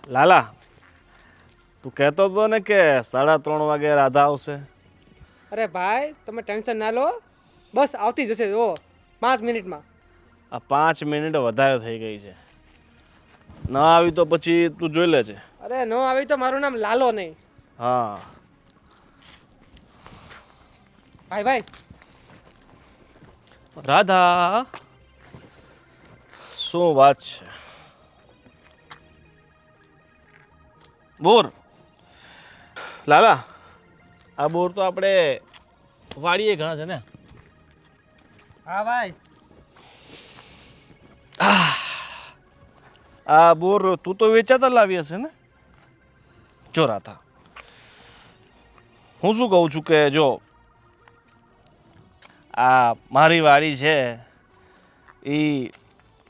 લાલા, તું કહેતો હતો ને કે 3:30 વાગે રાધા આવશે. અરે ભાઈ તમે ટેન્શન ના લો, બસ આવતી જશે જો 5 મિનિટમાં. આ 5 મિનિટ વધારે થઈ ગઈ છે. ન આવી તો પછી તું જોઈ લેજે. અરે ન આવી તો મારું નામ લાલો નહીં. હા ભાઈ ભાઈ રાધા, શું વાત છે? બોર લાલા, આ બોર તો આપણે વાડીએ ઘણા છે ને. હા ભાઈ. આ બોર તું તો વેચાતા લાવી હશે ને? જો રાધા, હું શું કહું છું કે જો આ મારી વાડી છે એ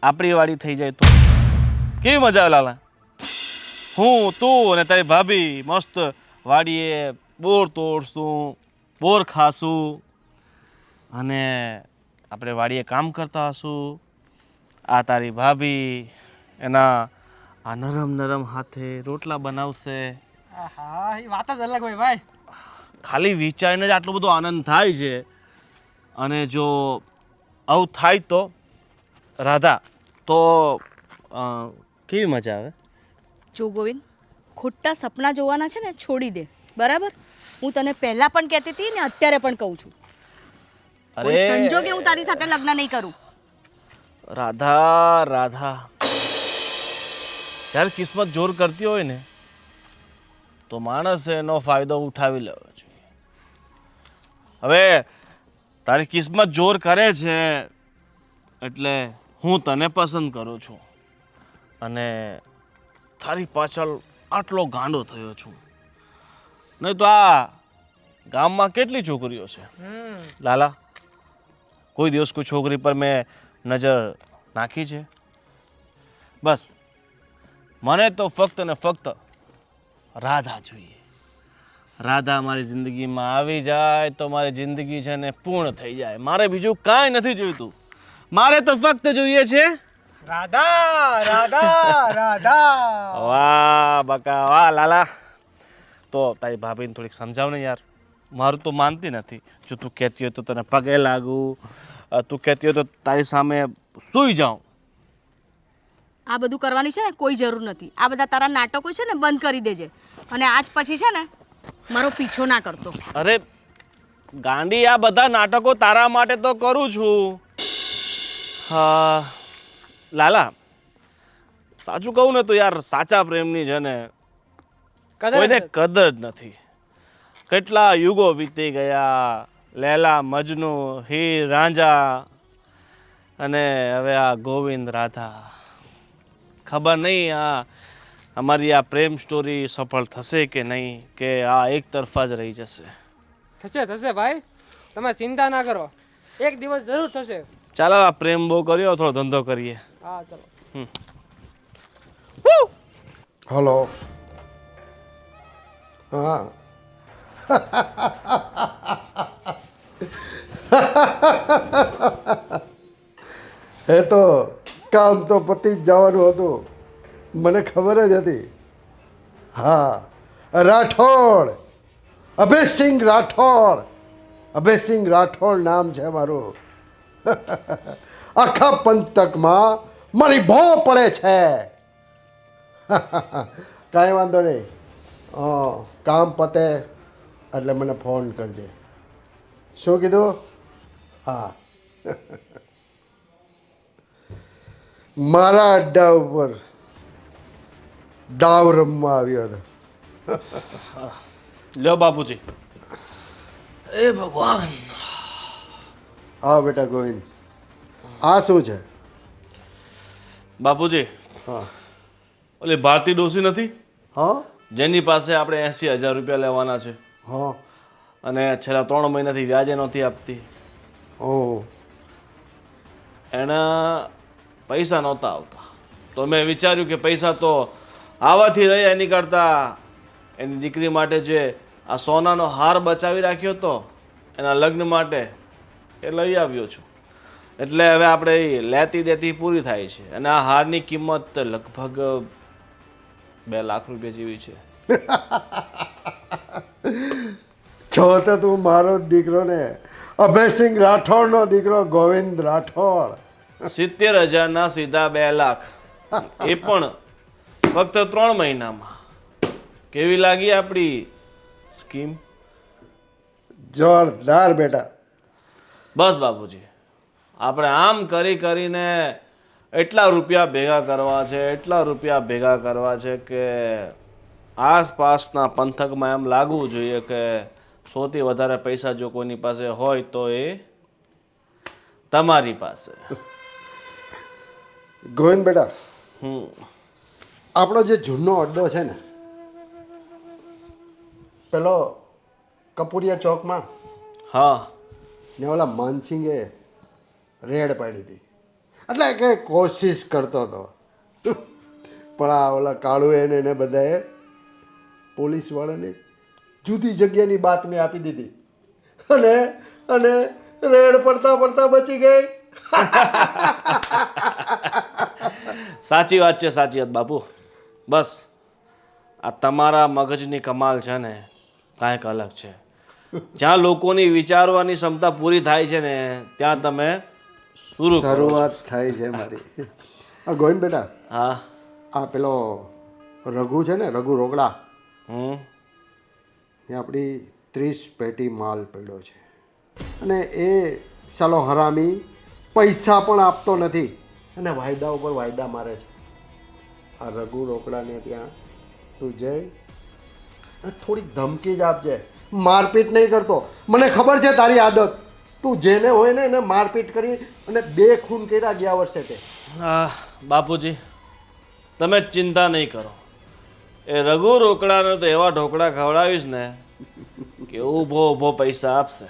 આપણી વાડી થઈ જાય તો કેવી મજા આવે લાલા. હું, તું અને તારી ભાભી મસ્ત વાડીએ બોર તોડશું, બોર ખાશું અને આપણે વાડીએ કામ કરતા હશું. આ તારી ભાભી એના આ નરમ નરમ હાથે રોટલા બનાવશે. હા એ વાત જ અલગ હોય ભાઈ. ખાલી વિચારીને જ આટલો બધો આનંદ થાય છે. અને જો આવું થાય તો રાધા, તો કેવી મજા આવે. જો ગોવિંદ, ખોટા સપના જોવાના છે ને છોડી દે, બરાબર? હું તને પહેલા પણ કહેતી હતી ને અત્યારે પણ કહું છું, કોઈ સંજોગે હું તારી સાથે લગ્ન નહીં કરું. રાધા રાધા, જ્યારે કિસ્મત જોર કરતી હોય ને તો માણસે એનો ફાયદો ઉઠાવી લેવો જોઈએ. હવે તારી કિસ્મત જોર કરે છે એટલે હું તને પસંદ કરું છું અને તારી પાછળ આટલો ગાંડો થયો છું. નહીં તો આ ગામમાં કેટલી છોકરીઓ છે લાલા, કોઈ દિવસ કોઈ છોકરી પર મેં નજર નાખી છે? બસ મને તો ફક્ત ને ફક્ત રાધા જોઈએ. રાધા મારી જિંદગીમાં આવી જાય તો મારી જિંદગી છે ને પૂર્ણ થઈ જાય. મારે બીજું કાંઈ નથી જોઈતું. મારે તો ફક્ત જોઈએ છે રાધા રાધા રાધા. વાહ બકા વાહ લાલા. તો તારી ભાભીને થોડીક સમજાવ ને યાર, મારું તો માનતી નથી. જો તું કહેતી હોય તો તને પગે લાગું, તું કહેતી હોય તો તારી સામે સૂઈ જાઉં. આ બધું કરવાની છે ને કોઈ જરૂર નથી. આ બધા તારા નાટકો છે ને બંધ કરી દેજે, અને આજ પછી છે ને મારો પીછો ના કરતો. અરે ગાંડી, આ બધા નાટકો તારા માટે તો કરું છું. હા લાલા, સાચું કહું ને તો યાર સાચા પ્રેમની છે ને કોઈને કદર જ નથી. કેટલા યુગો વીતી ગયા, લેલા મજનુ, હીર રાંઝા, અને હવે આ ગોવિંદ રાધા. ખબર નહીં આ અમારી આ પ્રેમ સ્ટોરી સફળ થશે કે નહીં, કે આ એક તરફા જ રહી જશે. થશે થશે ભાઈ, તમે ચિંતા ના કરો, એક દિવસ જરૂર થશે. ચાલો આ પ્રેમ બહુ કર્યો, થોડો ધંધો કરીએ. હા ચલો. હલો. હા. એ તો કામ તો પતી જ જવાનું હતું, મને ખબર જ હતી. હા, રાઠોડ, અભયસિંહ રાઠોડ. અભયસિંહ રાઠોડ નામ છે મારું. આખા પંથકમાં મારી ભો પડે છે. કાંઈ વાંધો નહીં, કામ પતે એટલે મને ફોન કરજે. શું કીધું? હા. મારા અડ્ડા ઉપર ડાવ રમવા આવ્યો હતો. લ્યો બાપુજી. એ ભગવાન. હા બેટા ગોવિંદ, આ શું છે? બાપુજી, હા. ઓલી ભારતી ડોસી નથી હા. જેની પાસે આપણે 80,000 રૂપિયા લેવાના છે, હા. અને છેલ્લા 3 મહિનાથી વ્યાજે નહોતી આપતી. ઓહ. એના પૈસા નહોતા આવતા, તો મેં વિચાર્યું કે પૈસા તો આવાથી રહ્યા, એની કરતાં એની દીકરી માટે જે આ સોનાનો હાર બચાવી રાખ્યો હતો એના લગ્ન માટે, એ લઈ આવ્યો છું. એટલે હવે આપણે લેતી દેતી પૂરી થાય છે. અને આ હારની કિંમત લગભગ 2 લાખ રૂપિયા જેવી છે. છો તો તું મારો જ દીકરો ને, અભયસિંહ રાઠોડનો દીકરો ગોવિંદ રાઠોડ. 70,000ના સીધા 2 લાખ, એ પણ ફક્ત 3 મહિનામાં. કેવી લાગી આપણી સ્કીમ? જોરદાર બેટા. બસ બાપુજી, આપણે આમ કરીને એટલા રૂપિયા ભેગા કરવા છે, એટલા રૂપિયા ભેગા કરવા છે કે આસપાસના પંથકમાં એમ લાગવું જોઈએ કે સૌથી વધારે પૈસા જો કોઈની પાસે હોય તો એ તમારી પાસે. ગોવિંદ બેટા, હમ આપણો જે જૂનો અડ્ડો છે ને, પેલો કપૂરિયા ચોકમાં, હા, ને ઓલા માનસિંગે રેડ પાડી હતી. એટલે કે કોશિશ કરતો હતો, પણ આ ઓલા કાળુ એને બધાએ પોલીસવાળાને જુદી જગ્યાની બાતમી આપી દીધી અને અને રેડ પડતા પડતા બચી ગઈ. સાચી વાત છે, સાચી વાત બાપુ. બસ આ તમારા મગજની કમાલ છે ને કાંઈક અલગ છે. જ્યાં લોકોની વિચારવાની ક્ષમતા પૂરી થાય છે ને ત્યાં તમે શરૂઆત થાય છે મારી. આ ગોવિંદ બેટા, હા, આ પેલો રઘુ છે ને, રઘુ રોકડા, હમ એ આપણી 30 પેટી માલ પડ્યો છે અને એ સાલો હરામી પૈસા પણ આપતો નથી અને વાયદા ઉપર વાયદા મારે છે. આ રઘુ રોકડાને ત્યાં તું જઈ અને થોડીક ધમકી જ આપજે, મારપીટ નહીં કરતો. મને ખબર છે તારી આદત, તું જેને હોય ને એને મારપીટ કરી અને 2 ખૂન કર્યા ગયા વર્ષે તે. બાપુજી તમે ચિંતા નહીં કરો. એ રઘુ રોકડાને તો એવા ઢોકળા ખવડાવીશ ને કે ઊભો ઊભો પૈસા આપશે.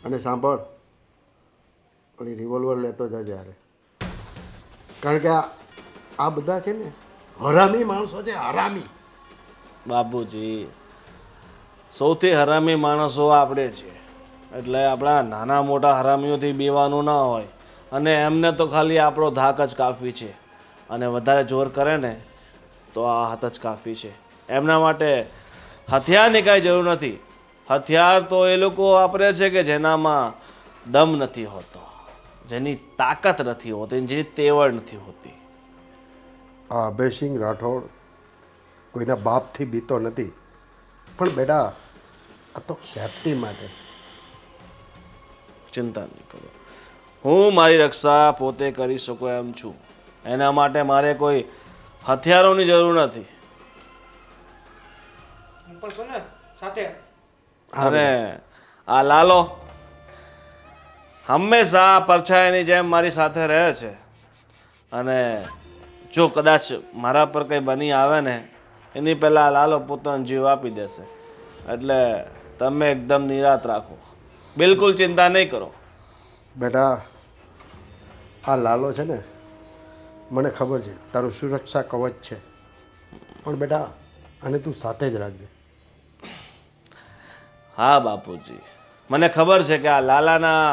અને સાંભળ, ઓલી રિવોલ્વર લેતો જજે યારે, કારણ કે આ બધા છે ને હરામી માણસો છે, હરામી. બાપુજી સૌથી હરામી માણસો આપણે છીએ, એટલે આપણા નાના મોટા હરામીઓથી બીવાનું ના હોય. અને એમને તો ખાલી આપણો ધાક જ કાફી છે, અને વધારે જોર કરે ને તો આ હાથ જ કાફી છે. એમના માટે હથિયારની કાંઈ જરૂર નથી. હથિયાર તો એ લોકો વાપરે છે કે જેનામાં દમ નથી હોતો, જેની તાકાત નથી હોતી, જેની તેવડ નથી હોતી. આ અભયસિંહ રાઠોડ કોઈના બાપથી બીતો નથી, પણ બેટા આ તો સેફટી માટે. ચિંતા નહીં કરો, હું મારી રક્ષા પોતે કરી શકું એમ છું. એના માટે મારે કોઈ હથિયારોની જરૂર નથી. હું પણ છું ને સાથે. અને આ લાલો હંમેશા પરછાયાની જેમ મારી સાથે રહે છે, અને જો કદાચ મારા પર કંઈ બની આવે ને એની પહેલાં લાલો પોતાનો જીવ આપી દેશે. એટલે તમે એકદમ નિરાત રાખો, બિલકુલ ચિંતા નહીં કરો. બેટા આ લાલો છે ને, મને ખબર છે તારું સુરક્ષા કવચ છે, પણ બેટા આને તું સાથે જ રાખજે. હા બાપુજી, મને ખબર છે કે આ લાલાના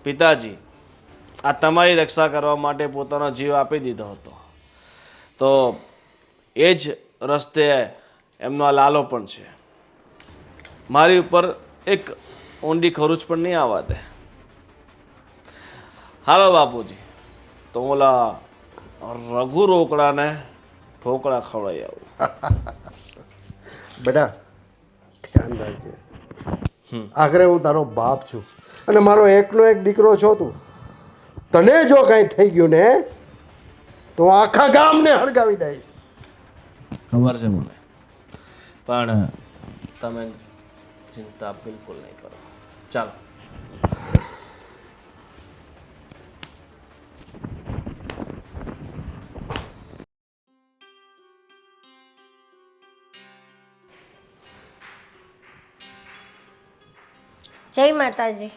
પિતાજી આ તમારી રક્ષા કરવા માટે પોતાનો જીવ આપી દીધો હતો, તો એ જ રસ્તે એમનો આ લાલો પણ છે. મારી ઉપર એક ઊંડી ખરૂચ પણ નહીં આવવા દે. હાલો બાપુજી, તો હું ઓલા રઘુ રોકડાને ઢોકળા ખવડાવી આવું. બેટા ધ્યાન રાખજે, આખરે હું તારો બાપ છું અને મારો એકનો એક દીકરો છો તું. તને જો કાંઈ થઈ ગયું ને તો હું આખા ગામને હળગાવી દઈશ. ખબર છે મને, પણ તમે ચિંતા બિલકુલ નહીં કરો. ચાલો. જય માતાજી.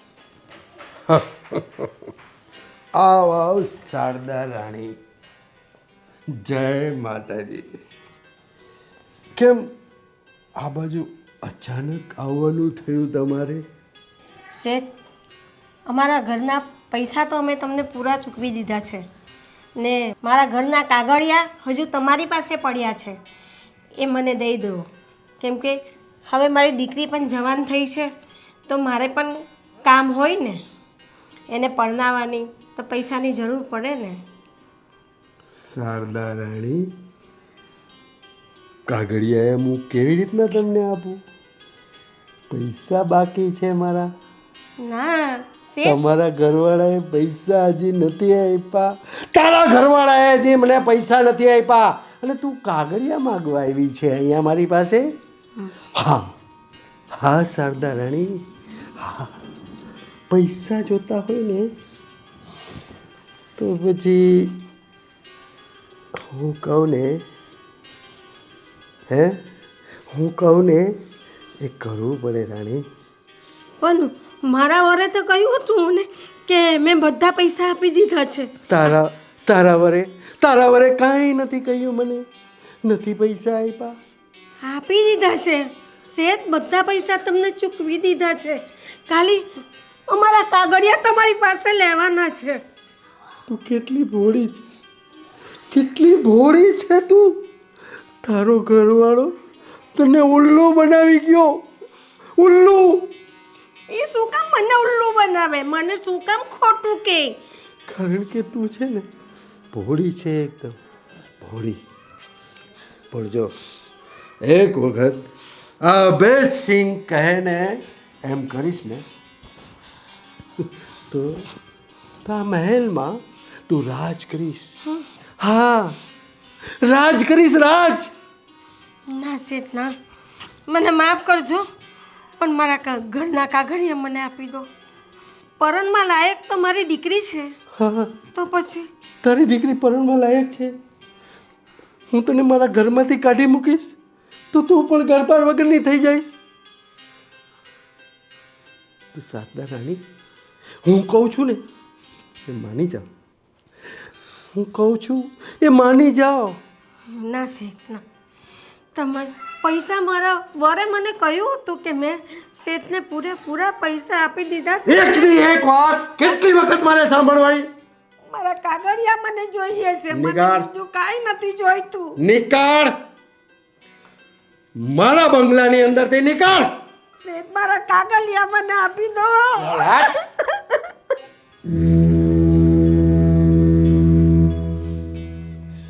આવ આવ શારદા રાણી, જય માતાજી. કેમ આ બાજુ અચાનક આવવાનું થયું તમારે? શેઠ, અમારા ઘરના પૈસા તો અમે તમને પૂરા ચૂકવી દીધા છે, ને મારા ઘરના કાગળિયા હજુ તમારી પાસે પડ્યા છે, એ મને દઈ દો. કેમ કે હવે મારી દીકરી પણ જવાન થઈ છે, તો મારે પણ કામ હોય ને, એને પરણાવવાની તો પૈસાની જરૂર પડે ને. શારદા રાણી, કાગળિયા હું કેવી રીતના તમને આપું? પૈસા બાકી છે મારા. ના શેઠ, તમારા ઘરવાળાએ પૈસા હજી નથી આપ્યા. તારા ઘરવાળાએ હજી મને પૈસા નથી આપ્યા અને તું કાગળિયા માગવા આવી છે અહીંયા મારી પાસે? હા હા શારદા રાણી, હા, પૈસા જોતા હોય ને તો પછી હું કહું ને, હું કહું ને એ કરવું પડે રાણી. પણ મારા વરે તો કહ્યું હતું ને કે મેં બધા પૈસા આપી દીધા છે. તારા વરે કાંઈ નથી કહ્યું, મને નથી પૈસા આપ્યા. આપી દીધા છે શેઠ, બધા પૈસા તમને ચૂકવી દીધા છે. ખાલી અમારા કાગળિયા તમારી પાસે લેવાના છે. તું કેટલી ભોળી છે, કેટલી ભોળી છે તું! તારો ઘરવાળો તને ઉલ્લુ બનાવી ગયો, ઉલ્લુ. એ શું કામ મને ઉલ્લુ બનાવે? મને શું કામ ખોટું કે? કારણ કે તું છે ને ભોળી છે, એકદમ ભોળી. પણ જો એક વખત આ અભયસિંહ કહે ને એમ કરીશ ને તો આ મહેલમાં તું રાજ કરીશ. હા, રાજ કરીશ, રાજ. ના શેઠ ના, મને માફ કરજો, પણ મારા ઘરના કાગળિયા મને આપી દો. પરણમાં લાયક તો મારી દીકરી છે, હા, તો પછી તારી દીકરી પરણમાં લાયક છે. હું તને મારા ઘરમાંથી કાઢી મૂકીશ તો તું પણ ઘરબાર વગરની થઈ જઈશ. તો શારદા રાણી, હું કહું છું ને એ માની જાઓ. હું કહું છું એ માની જાઓ. ના શેઠ ના, તમે પૈસા મારા વરે મને કહ્યું હતું કે મેં શેઠને પૂરેપૂરા પૈસા આપી દીધા છે. એકની એક વાત કેટલી વખત મારે સાંભળવાની? મારા કાગળિયા મને જોઈએ છે, મને નિકાળ. બીજું કાંઈ નથી જોઈતું. નિકાળ, મારા બંગલાની અંદરથી નિકાળ. શેઠ, મારા કાગળિયા મને આપી દો.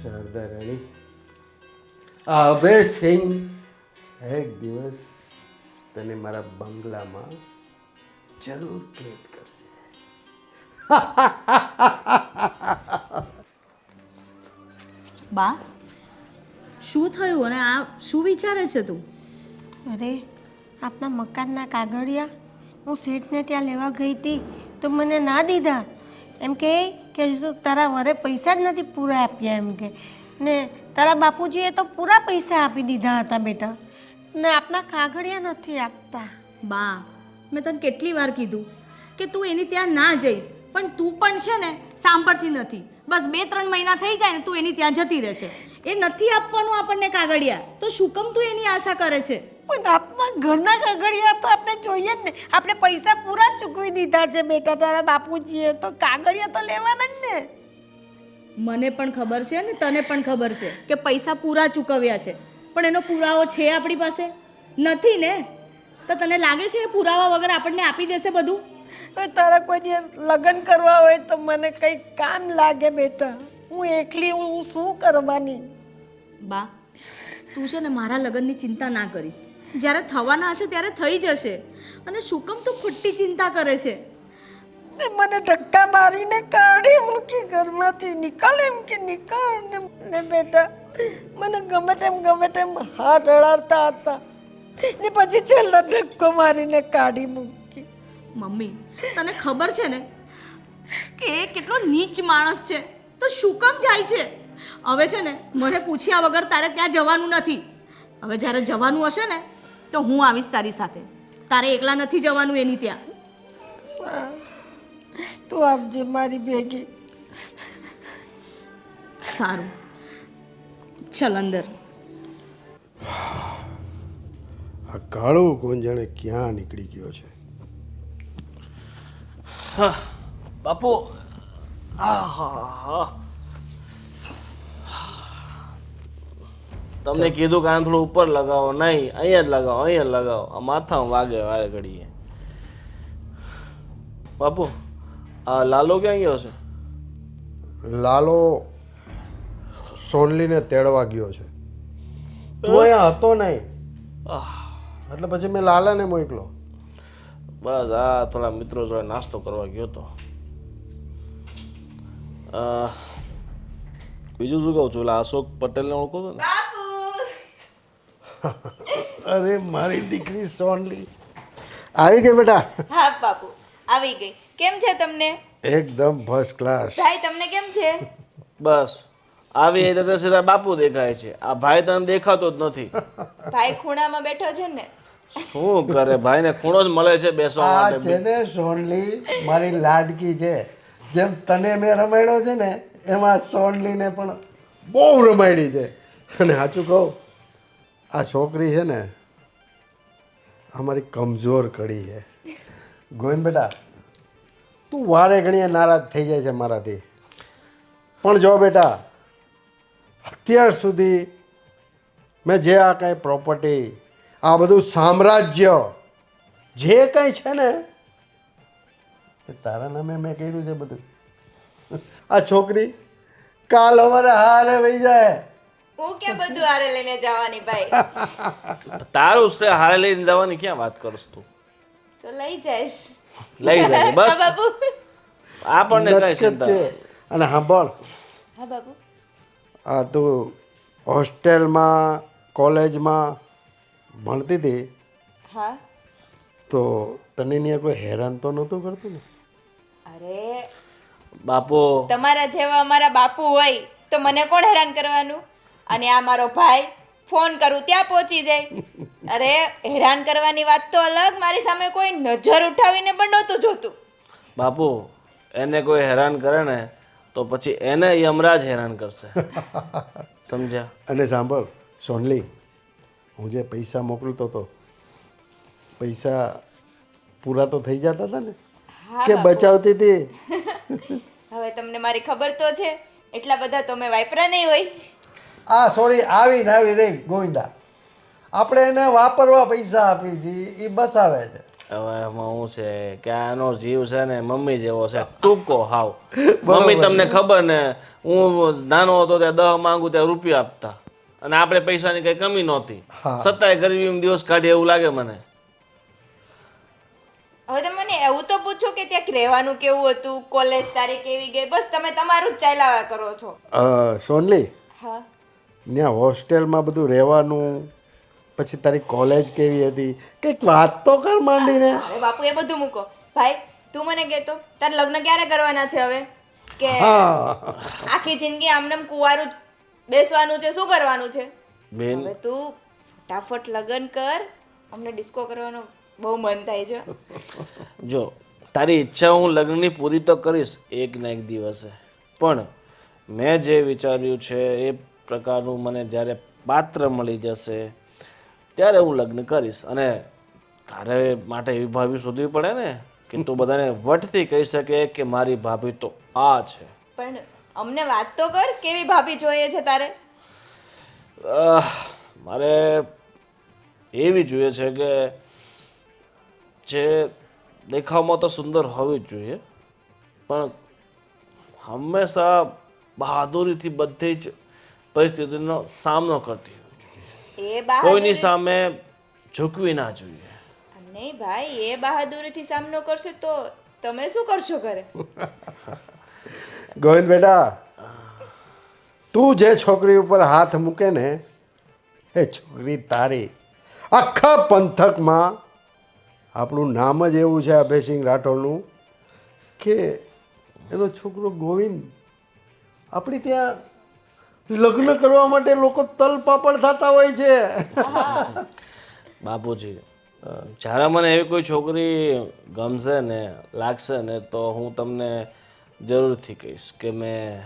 શારદા રાણી, આ અભયસિંહ એક દિવસ તને મારા બંગલામાં જરૂર કેદ કરશે. બા, શું થયું અને આ શું વિચારે છે તું? અરે, આપના મકાનના કાગળિયા હું શેઠને ત્યાં લેવા ગઈ હતી તો મને ના દીધા. એમ કે હજુ તારા વરે પૈસા જ નથી પૂરા આપ્યા, એમ કે ને તારા બાપુજીએ તો પૂરા પૈસા આપી દીધા હતા બેટા, ને આપના કાગળિયા નથી આપતા. બા, મેં તને કેટલી વાર કીધું કે તું એની ત્યાં ના જઈશ, પણ તું પણ છે ને સાંભળતી નથી. બસ 2-3 મહિના થઈ જાય ને તું એની ત્યાં જતી રહે છે. એ નથી આપવાનું આપણને કાગળિયા, તો શું કેમ તું એની આશા કરે છે? પણ આપના ઘરના કાગળિયા તો આપણે જોઈએ જ ને. આપણે પૈસા પૂરા ચૂકવી દીધા છે બેટા તારા બાપુજીએ, તો કાગળિયા તો લેવાના જ ને. મને પણ ખબર છે ને તને પણ ખબર છે કે પૈસા પૂરા ચૂકવ્યા છે, પણ એનો પુરાવો છે આપણી પાસે? નથી ને. તો તને લાગે છે એ પુરાવા વગર આપણને આપી દેશે બધું? હવે તારા કોઈ દિવસ લગ્ન કરવા હોય તો મને કંઈ કામ લાગે બેટા. હું એકલી હું શું કરવાની? બા, તું છે ને મારા લગ્નની ચિંતા ના કરીશ. જ્યારે થવાના હશે ત્યારે થઈ જશે. અને શું કેમ તું ખોટી ચિંતા કરે છે? ને મને ધક્કા મારીને કાઢી મૂકી ઘરમાંથી. નીકળ એમ કે નીકળ. ને બેટા મને ગમે તેમ હાથ અડાડતા હતા ને પછી છેલ્લા ધક્કો મારીને કાઢી મૂકી. મમ્મી, તને ખબર છે ને કે એ કેટલો નીચ માણસ છે, તો શું કામ જાય છે? હવે છે ને મને પૂછ્યા વગર તારે ત્યાં જવાનું નથી. હવે જ્યારે જવાનું હશે ને તો હું આવીશ તારી સાથે. તારે એકલા નથી જવાનું એની ત્યાં. તું આપજે મારી ભેગી. સારું, ચલ અંદર. આ કાળો ગોંજાણે ક્યાં નીકળી ગયો છે? બાપુ, આહા, તમને કીધું કે આને થોડું ઉપર લગાવો, નહીં અહીંયા જ લગાવો, અહીંયા જ લગાવો, આ માથામાં વાગે વારે ઘડીએ. બાપુ આ લાલો ક્યાં ગયો છે? લાલો સોનલીને તેડવા ગયો છે. તું અહીંયા હતો નહીં એટલે પછી મેં લાલાને મોકલો. બસ આ થોડા મિત્રો જોડે નાસ્તો કરવા ગયો હતો. બીજું શું કહું છું, એટલે અશોક પટેલને ઓળખો છો ને? અરે મારી દીકરી સોનલી આવી ગઈ બેટા. હા બાપુ આવી ગઈ. કેમ છે તમને? એકદમ ફર્સ્ટ ક્લાસ. ભાઈ તમને કેમ છે? બસ આવી રીતે સીધા બાપુ દેખાય છે. આ ભાઈ તને દેખાતો જ નથી. ભાઈ ખૂણામાં બેઠો છે ને. શું કરે ભાઈને ખૂણો જ મળે છે બેસવા આ માટે. છે ને સોનલી મારી લાડકી છે. જેમ તને મેં રમાડ્યો છે ને એમાં સોનલીને પણ બહુ રમાડી છે. અને સાચું કહું, આ છોકરી છે ને અમારી કમજોર કડી છે. ગોવિંદ બેટા, તું વારે ઘણીએ નારાજ થઈ જાય છે મારાથી, પણ જો બેટા અત્યાર સુધી મેં જે આ કાંઈ પ્રોપર્ટી, આ બધું સામ્રાજ્ય જે કંઈ છે ને એ તારા નામે મેં કર્યું છે બધું. આ છોકરી કાલ અમારે હારે વહી જાય. હું ક્યાં બધું હારે લઈને જવાની ભાઈ? તારું છે હારે લઈને જવાની ક્યાં વાત કરસ તું? તો લઈ જઈશ. લઈ જાય હા બસ, બાપુ. આપણને કઈ નટકટ ચિંતા છે. અને સાંભળ, હા બાપુ. આ તું હોસ્ટેલમાં કોલેજમાં ભણતી હતી હા. તો તને ત્યાં કોઈ હેરાન તો નહોતું કરતું ને? અરે બાપુ. તમારા જેવા અમારા બાપુ હોય તો મને કોણ હેરાન કરવાનું? અને આ મારો ભાઈ ફોન કરું ત્યાં પહોંચી જાય. અરે હેરાન કરવાની વાત તો અલગ, મારી સામે કોઈ નજર ઉઠાવીને પણ નહોતું જોતું. બાપુ એને કોઈ હેરાન કરે ને તો પછી એને યમરાજ હેરાન કરશે. સમજ્યા? અને સાંભળ સોનલી, હું જે પૈસા મોકલતો હતો, પૈસા પૂરા તો થઈ જતા હતા ને હા કે બાપુ. બચાવતી હતી? હવે તમને મારી ખબર તો છે, એટલા બધા તો મેં વાપરા નહીં હોય. આ સોરી આવી ને આવી રહી ગોવિંદા, આપણે એને વાપરવા પૈસા આપી છીએ, એ બસાવે છે. હવે એમાં હું છે કે આનો જીવ છે ને મમ્મી જેવો છે, ટૂંકો હાવ. મમ્મી તમને ખબર ને, હું નાનો હતો ત્યાં 10 માંગુ ત્યાં રૂપિયા આપતા, અને આપણે પૈસાની કઈ કમી નહોતી. હા. સત્તાય ગરીબીમાં દિવસ કાઢીએ એવું લાગે મને. હવે તમે મને એવું તો પૂછો કે ત્યાં રહેવાનું કેવું હતું, કોલેજ તારી કેવી ગઈ, બસ તમે તમારું જ ચાલ્યા કરો છો. સોનલી, હા. ત્યાં હોસ્ટેલમાં બધું રહેવાનું, પછી તારી કોલેજ કેવી હતી, કંઈક વાત તો કર માંડીને. અરે બાપુ એ બધું મૂકો. ભાઈ તું મને કહેતો તારે લગ્ન ક્યારે કરવાના છે હવે? કે હા, આખી જિંદગી આમનેમ કુંવારું જ બેસવાનું છે, શું કરવાનું છે? બેન હવે તું ફટાફટ લગ્ન કર, અમને ડિસ્કો કરવાનો બહુ મન થાય છે. જો તારી ઈચ્છા હું લગ્નની પૂરી તો કરીશ એક ના એક દિવસે, પણ મેં જે વિચાર્યું છે એ પ્રકારનું મને જ્યારે પાત્ર મળી જશે ત્યારે હું લગ્ન કરીશ. અને તારે માટે એવી ભાભી શોધવી પડે ને કે તું બધાને વટથી કહી શકે કે મારી ભાભી તો આ છે. પણ અમને વાત તો કર, કેવી ભાભી જોઈએ છે તારે? મારે એવી જોઈએ છે કે જે દેખાવમાં તો સુંદર હોવી જ જોઈએ, પણ હંમેશા બહાદુરીથી બધી જ પરિસ્થિતિનો સામનો કરતી હોવી જોઈએ. એ કોઈની બહાદુરી સામે ઝૂકવી ના જોઈએ. નહીં ભાઈ, એ બહાદુરીથી સામનો કરશે તો તમે શું કરશો ઘરે? ગોવિંદ બેટા, તું જે છોકરી ઉપર હાથ મૂકે ને એ છોકરી તારી. આખા પંથકમાં આપણું નામ જ એવું છે અભયસિંહ રાઠોડનું કે એનો છોકરો ગોવિંદ. આપણી ત્યાં લગ્ન કરવા માટે લોકો તલપાપડ થતા હોય છે. બાપુજી, જ્યારે મને એવી કોઈ છોકરી ગમશે ને લાગશે ને તો હું તમને જરૂરથી કહીશ કે મેં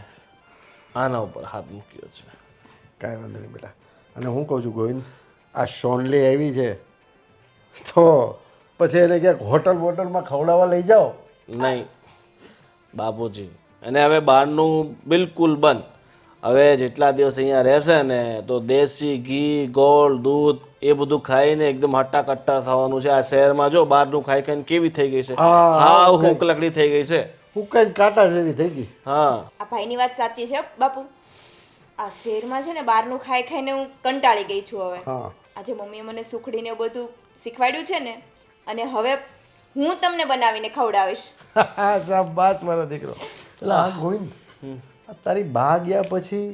આના ઉપર હાથ મૂક્યો છે. કાંઈ વાંધો નહીં બેટા. અને હું કહું છું ગોવિંદ, આ સોનલી આવી છે તો પછી એને ક્યાંક હોટલમાં ખવડાવવા લઈ જાઓ. નહીં બાપુજી, અને હવે બહારનું બિલકુલ બંધ. હવે જેટલા દિવસ અહીંયા રહેશે ને તો દેશી ઘી ગોળ દૂધ એ બધું ખાઈને એકદમ હટ્ટા કટ્ટા થવાનું છે. આ શહેરમાં જો બહારનું ખાઈ ખાઈને કેવી થઈ ગઈ છે, હા હુક લકડી થઈ ગઈ છે. હુકાઈને કાંટા જેવી થઈ ગઈ. હા આ ભાઈની વાત સાચી છે બાપુ. આ શહેરમાં છે ને બહારનું ખાઈ ખાઈને હું કંટાળી ગઈ છું હવે. હા આજે મમ્મીએ મને સુખડીને એવું બધું શીખવાડ્યું છે ને, અને હવે હું તમને બનાવીને ખવડાવીશ. શાબાશ મારો દીકરો. એટલે આ ગોવિંદ, આ તારી બા ગયા પછી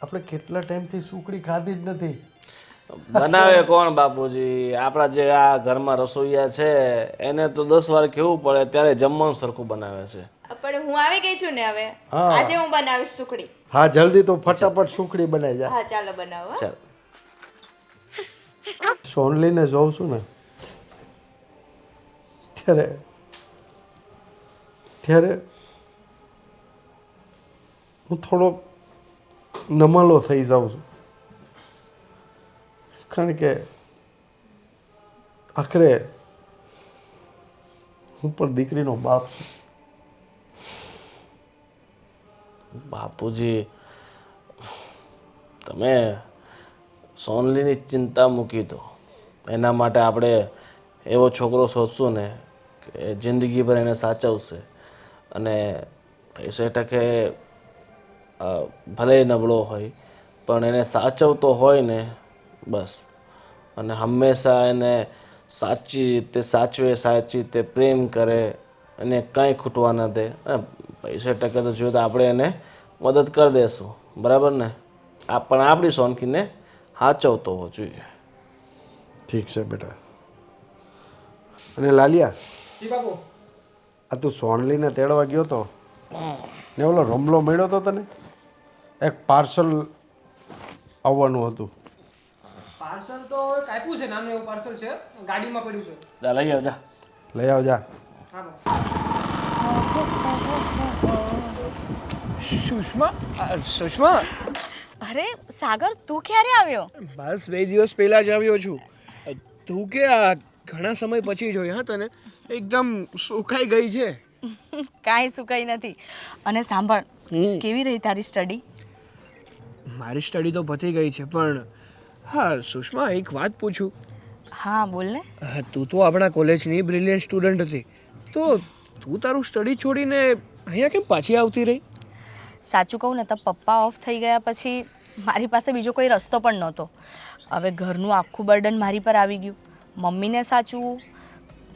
આપણે કેટલા ટાઈમથી સુખડી ખાધી જ નથી. બનાવે કોણ બાપુજી? આપણા જે આ ઘરમાં રસોઈયા છે એને તો 10 વાર કેવું પડે ત્યારે જમવાનું સરખું બનાવે છે. પણ હું આવી ગઈ છું ને હવે, હા. આજે હું બનાવીશ સુખડી. હા જલ્દી તો ફટાફટ સુખડી બનાવી જા. હા ચાલો બનાવો. હા. ચાલ સોનલીને જોઉં છું ને ત્યારે ત્યારે હું થોડો નમાલો થઈ જાઉં છું, કારણ કે આખરે હું પણ દીકરીનો બાપ છું. બાપુજી તમે સોનલીની ચિંતા મૂકી દો. એના માટે આપણે એવો છોકરો શોધશું ને કે જિંદગીભર એને સાચવશે, અને પૈસે ટકે ભલે નબળો હોય પણ એને સાચવતો હોય ને બસ, અને હંમેશા એને સાચી રીતે સાચવે, સાચી રીતે પ્રેમ કરે, અને કાંઈ ખૂટવા ન દે. અને પૈસે ટકે તો જોઈએ તો આપણે એને મદદ કરી દઈશું, બરાબર ને? પણ આપણી સોનકીને સાચવતો હોવો જોઈએ. ઠીક છે બેટા. અને લાલિયા, જી બાપુ. આ તું સોનલીને તેડવા ગયો તો ને ઓલો રમલો મળ્યો તો તને? એક પાર્સલ આવવાનું હતું. પાર્સલ તો એક આપ્યું છે, નાનું એવું પાર્સલ છે, ગાડીમાં પડ્યું છે. જા લઈ આવજા. લઈ આવજા. હા સુષ્મા. અરે સાગર, તું ક્યારે આવ્યો? બસ 2 દિવસ પહેલા જ આવ્યો છું. તું કે આ ઘણા સમય પછી જોઈ હા તને, એકદમ સુકાઈ ગઈ છે. કાંઈ સુકાઈ નથી. અને સાંભળ, કેવી રહી તારી સ્ટડી? મારી સ્ટડી તો પતી ગઈ છે, પણ હા સુષ્મા, એક વાત પૂછું. હા બોલ ને. તું તો આપણા કોલેજની બ્રિલિયન્ટ સ્ટુડન્ટ હતી, તો તું તારું સ્ટડી છોડીને અહીંયા કેમ પાછી આવતી રહી? સાચું કહું ને તો પપ્પા ઓફ થઈ ગયા પછી મારી પાસે બીજો કોઈ રસ્તો પણ નહોતો. હવે ઘરનું આખું બર્ડન મારી પર આવી ગયું. મમ્મીને સાચવું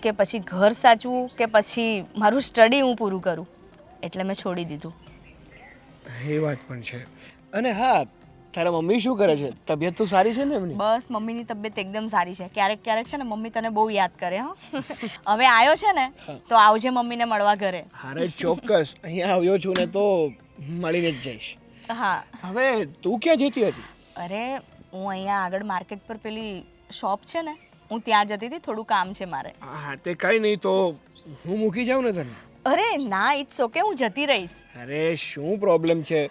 કે પછી ઘર સાચવું કે પછી મારું સ્ટડી હું પૂરું કરું, એટલે મેં છોડી દીધું. એ વાત પણ છે. અને હા, તારા મમ્મી શું કરે છે? તબિયત તો સારી છે ને એમની? બસ મમ્મીની તબિયત એકદમ સારી છે. ક્યારેક ક્યારેક છે ને મમ્મી તને બહુ યાદ કરે. હા હવે આવ્યો છે ને તો આવજે મમ્મીને મળવા ઘરે. હારે ચોક્કસ, અહીંયા આવ્યો છું ને તો મળીને જ જઈશ. હા. હવે તું ક્યાં જતી હતી? અરે હું અહીંયા આગળ માર્કેટ પર પેલી શોપ છે ને, હું ત્યાં જતી હતી, થોડું કામ છે મારે. હા તે કંઈ નહીં, તો હું મૂકી જાઉં ને તને? અરે ના, ઇટ્સ ઓકે, હું જતી રહીશ. અરે શું પ્રોબ્લેમ છે?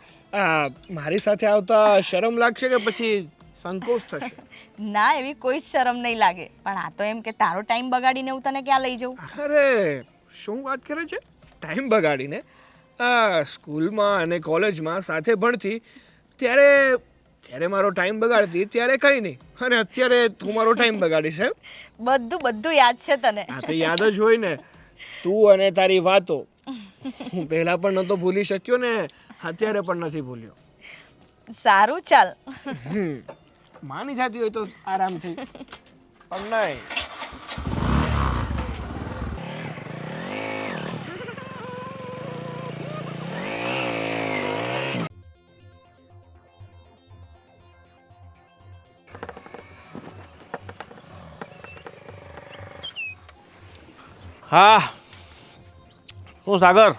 મારી સાથે આવતા શરમ લાગશે કે પછી સંકોચ થશે? ના, એવી કોઈ જ શરમ નહીં લાગે, પણ આ તો એમ કે તારો ટાઈમ બગાડીને હું તને ક્યાં લઈ જાઉં? અરે શું વાત કરે છે? ટાઈમ બગાડીને? સ્કૂલમાં અને કોલેજમાં સાથે ભણતી ત્યારે મારો ટાઈમ બગાડતી, ત્યારે કંઈ નહીં, અને અત્યારે તું મારો ટાઈમ બગાડીશ એમ? બધું યાદ છે તને. આ તો યાદ જ હોય ને. તું અને તારી વાતો હું પહેલા પણ નહોતો ભૂલી શક્યો ને અત્યારે પણ નથી ભૂલ્યો. સારું, ચાલ. માની જતી હોય તો આરામથી, પણ નહીં. હા હું સાગર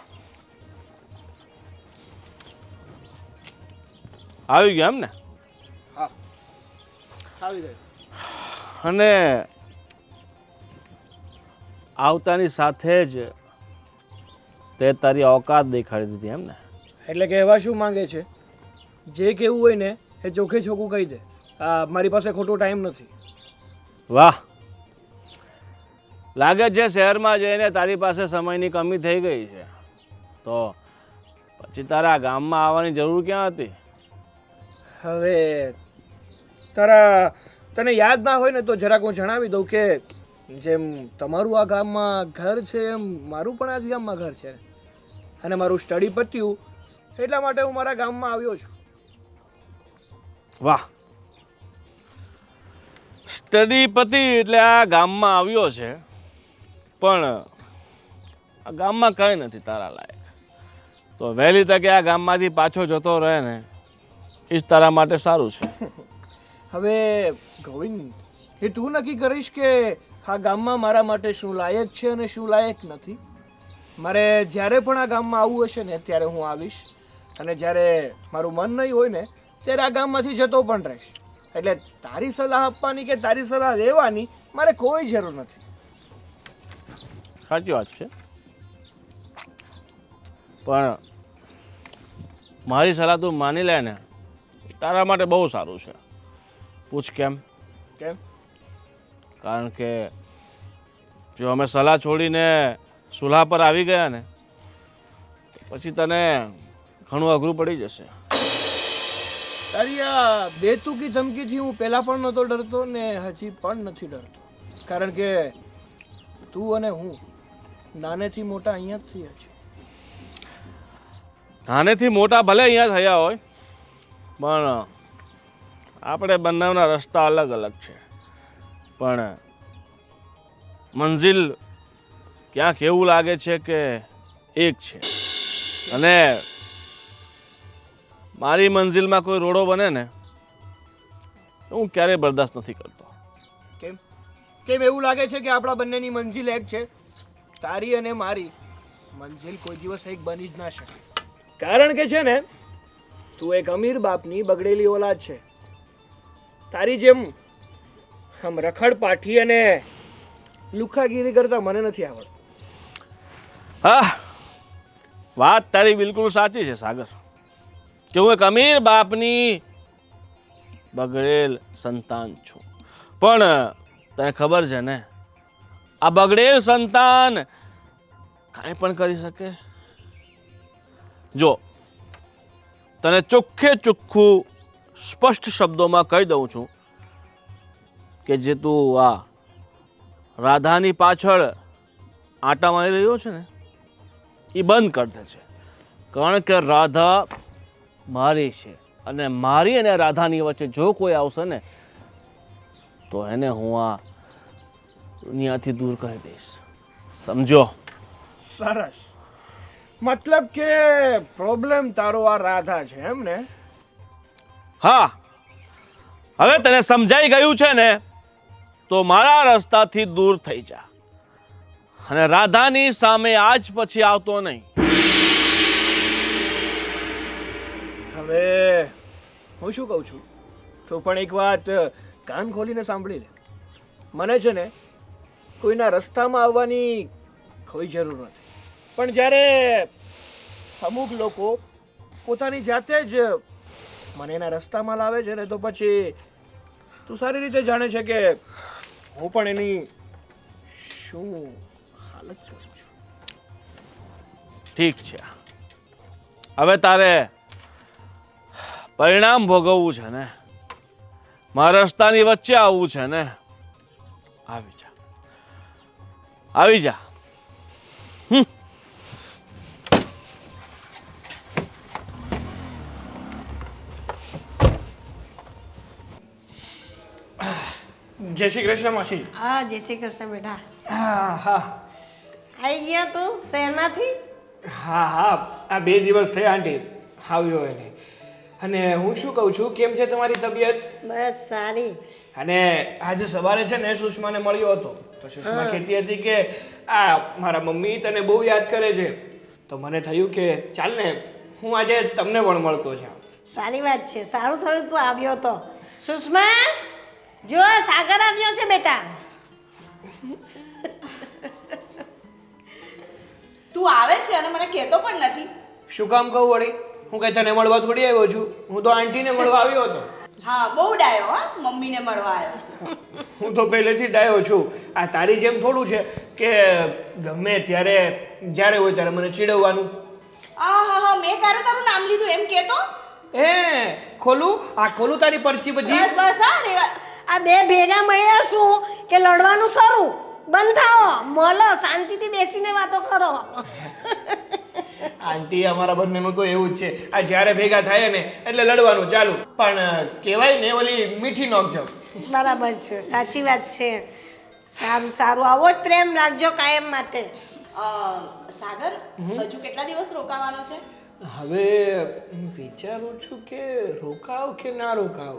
આવી ગયો એમ ને? આવી ગયો. અને આવતાની સાથે જ તે તારી ઓકાત દેખાડી દીધી એમ ને? એટલે કહેવા શું માંગે છે? જે કહેવું હોય ને એ ચોખ્ખે ચોખ્ખું કહી દે. મારી પાસે ખોટો ટાઈમ નથી. વાહ, લાગે છે શહેરમાં જઈને તારી પાસે સમયની કમી થઈ ગઈ છે. તો પછી તારા ગામમાં આવવાની જરૂર ક્યાં હતી? હવે તને યાદ ના હોય ને તો જરાક હું જણાવી દઉં કે જેમ તમારું આ ગામમાં ઘર છે એમ મારું પણ આ જ ગામમાં ઘર છે અને મારું સ્ટડી પત્યું એટલા માટે હું મારા ગામમાં આવ્યો છું. વાહ, સ્ટડી પતિ એટલે આ ગામમાં આવ્યો છે, પણ આ ગામમાં કંઈ નથી તારા લાયક. તો વહેલી તકે આ ગામમાંથી પાછો જતો રહે ને એ જ તારા માટે સારું છે. હવે ગોવિંદ, એ તું નક્કી કરીશ કે આ ગામમાં મારા માટે શું લાયક છે અને શું લાયક નથી. મારે જ્યારે પણ આ ગામમાં આવવું હશે ને ત્યારે હું આવીશ, અને જ્યારે મારું મન નહીં હોય ને ત્યારે આ ગામમાંથી જતો પણ રહીશ. એટલે તારી સલાહ આપવાની કે તારી સલાહ લેવાની મારે કોઈ જરૂર નથી. સાચી વાત છે, પણ મારી સલાહ તું માની લે ને તારા માટે બહુ સારું છે. પૂછ કેમ? કેમ? કારણ કે જો અમે સલાહ છોડીને સુલહ પર આવી ગયા ને પછી તને ઘણું અઘરું પડી જશે. તારી આ બેતુકી ધમકીથી હું પહેલાં પણ નહોતો ડરતો ને હજી પણ નથી ડરતો, કારણ કે તું અને હું નાનેથી મોટા અહીંયા જ થયા છીએ. નાનેથી મોટા ભલે અહીંયા થયા હોય, પણ આપણે બંનેના રસ્તા અલગ અલગ છે. પણ મંજિલ ક્યાંક એવું લાગે છે કે એક છે, અને મારી મંજિલમાં કોઈ રોડો બને ને હું ક્યારેય બરદાસ્ત નથી કરતો. કેમ કેમ એવું લાગે છે કે આપણા બંનેની મંજિલ એક છે? તારી અને મારી મંજિલ કોઈ દિવસ એક બની જ ના શકે, કારણ કે છે ને તું એક અમીર બાપની બગડેલી ઓલાદ છે. તારી જેમ આમ રખડ પાઠી અને લુખાગીરી કરતા મને નથી આવડતું. હા, વાત તારી બિલકુલ સાચી છે સાગર, કે હું એક અમીર બાપની બગડેલ સંતાન છું. પણ તને ખબર છે ને આ બગડેલ સંતાન કાંઈ પણ કરી શકે. જો તને ચોખ્ખે ચોખ્ખું સ્પષ્ટ શબ્દોમાં કહી દઉં છું કે જે તું આ રાધાની પાછળ આંટા મારી રહ્યો છે ને એ બંધ કરી દે છે. કારણ કે રાધા મારી છે, અને મારી અને રાધાની વચ્ચે જો કોઈ આવશે ને તો એને હું આ દુનિયાથી દૂર કરી દઈશ. સમજો? સરસ, મતલબ કે પ્રોબ્લેમ તારો આ રાધા છે એમ ને? હા, હવે તને સમજાઈ ગયું છે ને તો મારા રસ્તાથી દૂર થઈ જા, અને રાધાની સામે આજ પછી આવતો નહીં. હવે હું શું કહું છું, તો પણ એક વાત કાન ખોલીને સાંભળી લે. મને છે ને કોઈના રસ્તામાં આવવાની કોઈ જરૂર નથી, પણ જ્યારે અમુક લોકો પોતાની જાતે જ મને એના રસ્તામાં લાવે છે ને તો પછી તું સારી રીતે જાણે છે કે હું પણ એની શું હાલત કરું છું. ઠીક છે, હવે તારે પરિણામ ભોગવવું છે ને, મારા રસ્તાની વચ્ચે આવવું છે ને, આવી જા, આવી જા. જય શ્રી કૃષ્ણ માસી. હા, જય શ્રી કૃષ્ણ બેટા. હા હા આવી ગયા તું શહેરમાંથી? હા હા, આ 2 દિવસ થયા આંટી આવ્યો એને. અને હું શું કહું છું, કેમ છે તમારી તબિયત? બસ સારી. અને આજે સવારે છે ને સુષ્માને મળ્યો હતો, તો સુષ્મા કહેતી હતી કે આ મારા મમ્મી તને બહુ યાદ કરે છે. તો મને થયું કે ચાલ ને હું આજે તમને પણ મળતો જાઉં. સારી વાત છે, સારું થયું તું આવ્યો તો. સુષ્મા, જો સાગર આવ્યો છે બેટા. તું આવે છે અને મને કહેતો પણ નથી. શું કામ કહું વળી? હું કઈ તને મળવા થોડી આવ્યો છું, હું તો આંટીને મળવા આવ્યો હતો. હા, બહુ ડાયો હા, મમ્મીને મળવા આવ્યો છે. હું તો પહેલેથી ડાયો છું. આ તારી જેમ થોડું છે કે ગમે ત્યારે જ્યારે હોય ત્યારે મને ચીડવવાનું. હા હા હા, મેં ક્યારે તારું નામ લીધું એમ કહેતો? એ ખોલું ખોલું તારી પરચી બધી બસ બસ હા રેવા આ બે ભેગા મળ્યા શું કે લડવાનું શરૂ બંધ થાઓ મળો શાંતિથી બેસીને વાતો કરો આંટી અમારા બંનેનું તો એવું જ છે આ જ્યારે ભેગા થાય ને એટલે લડવાનું ચાલુ પણ કહેવાય ને ઓલી મીઠી નોક જાવ બરાબર છે સાચી વાત છે સારું સારું આવો જ પ્રેમ રાખજો કાયમ માટે સાગર હજુ કેટલા દિવસ રોકાવાનો છે હવે વિચારું છું કે રોકાવ કે ના રોકાવ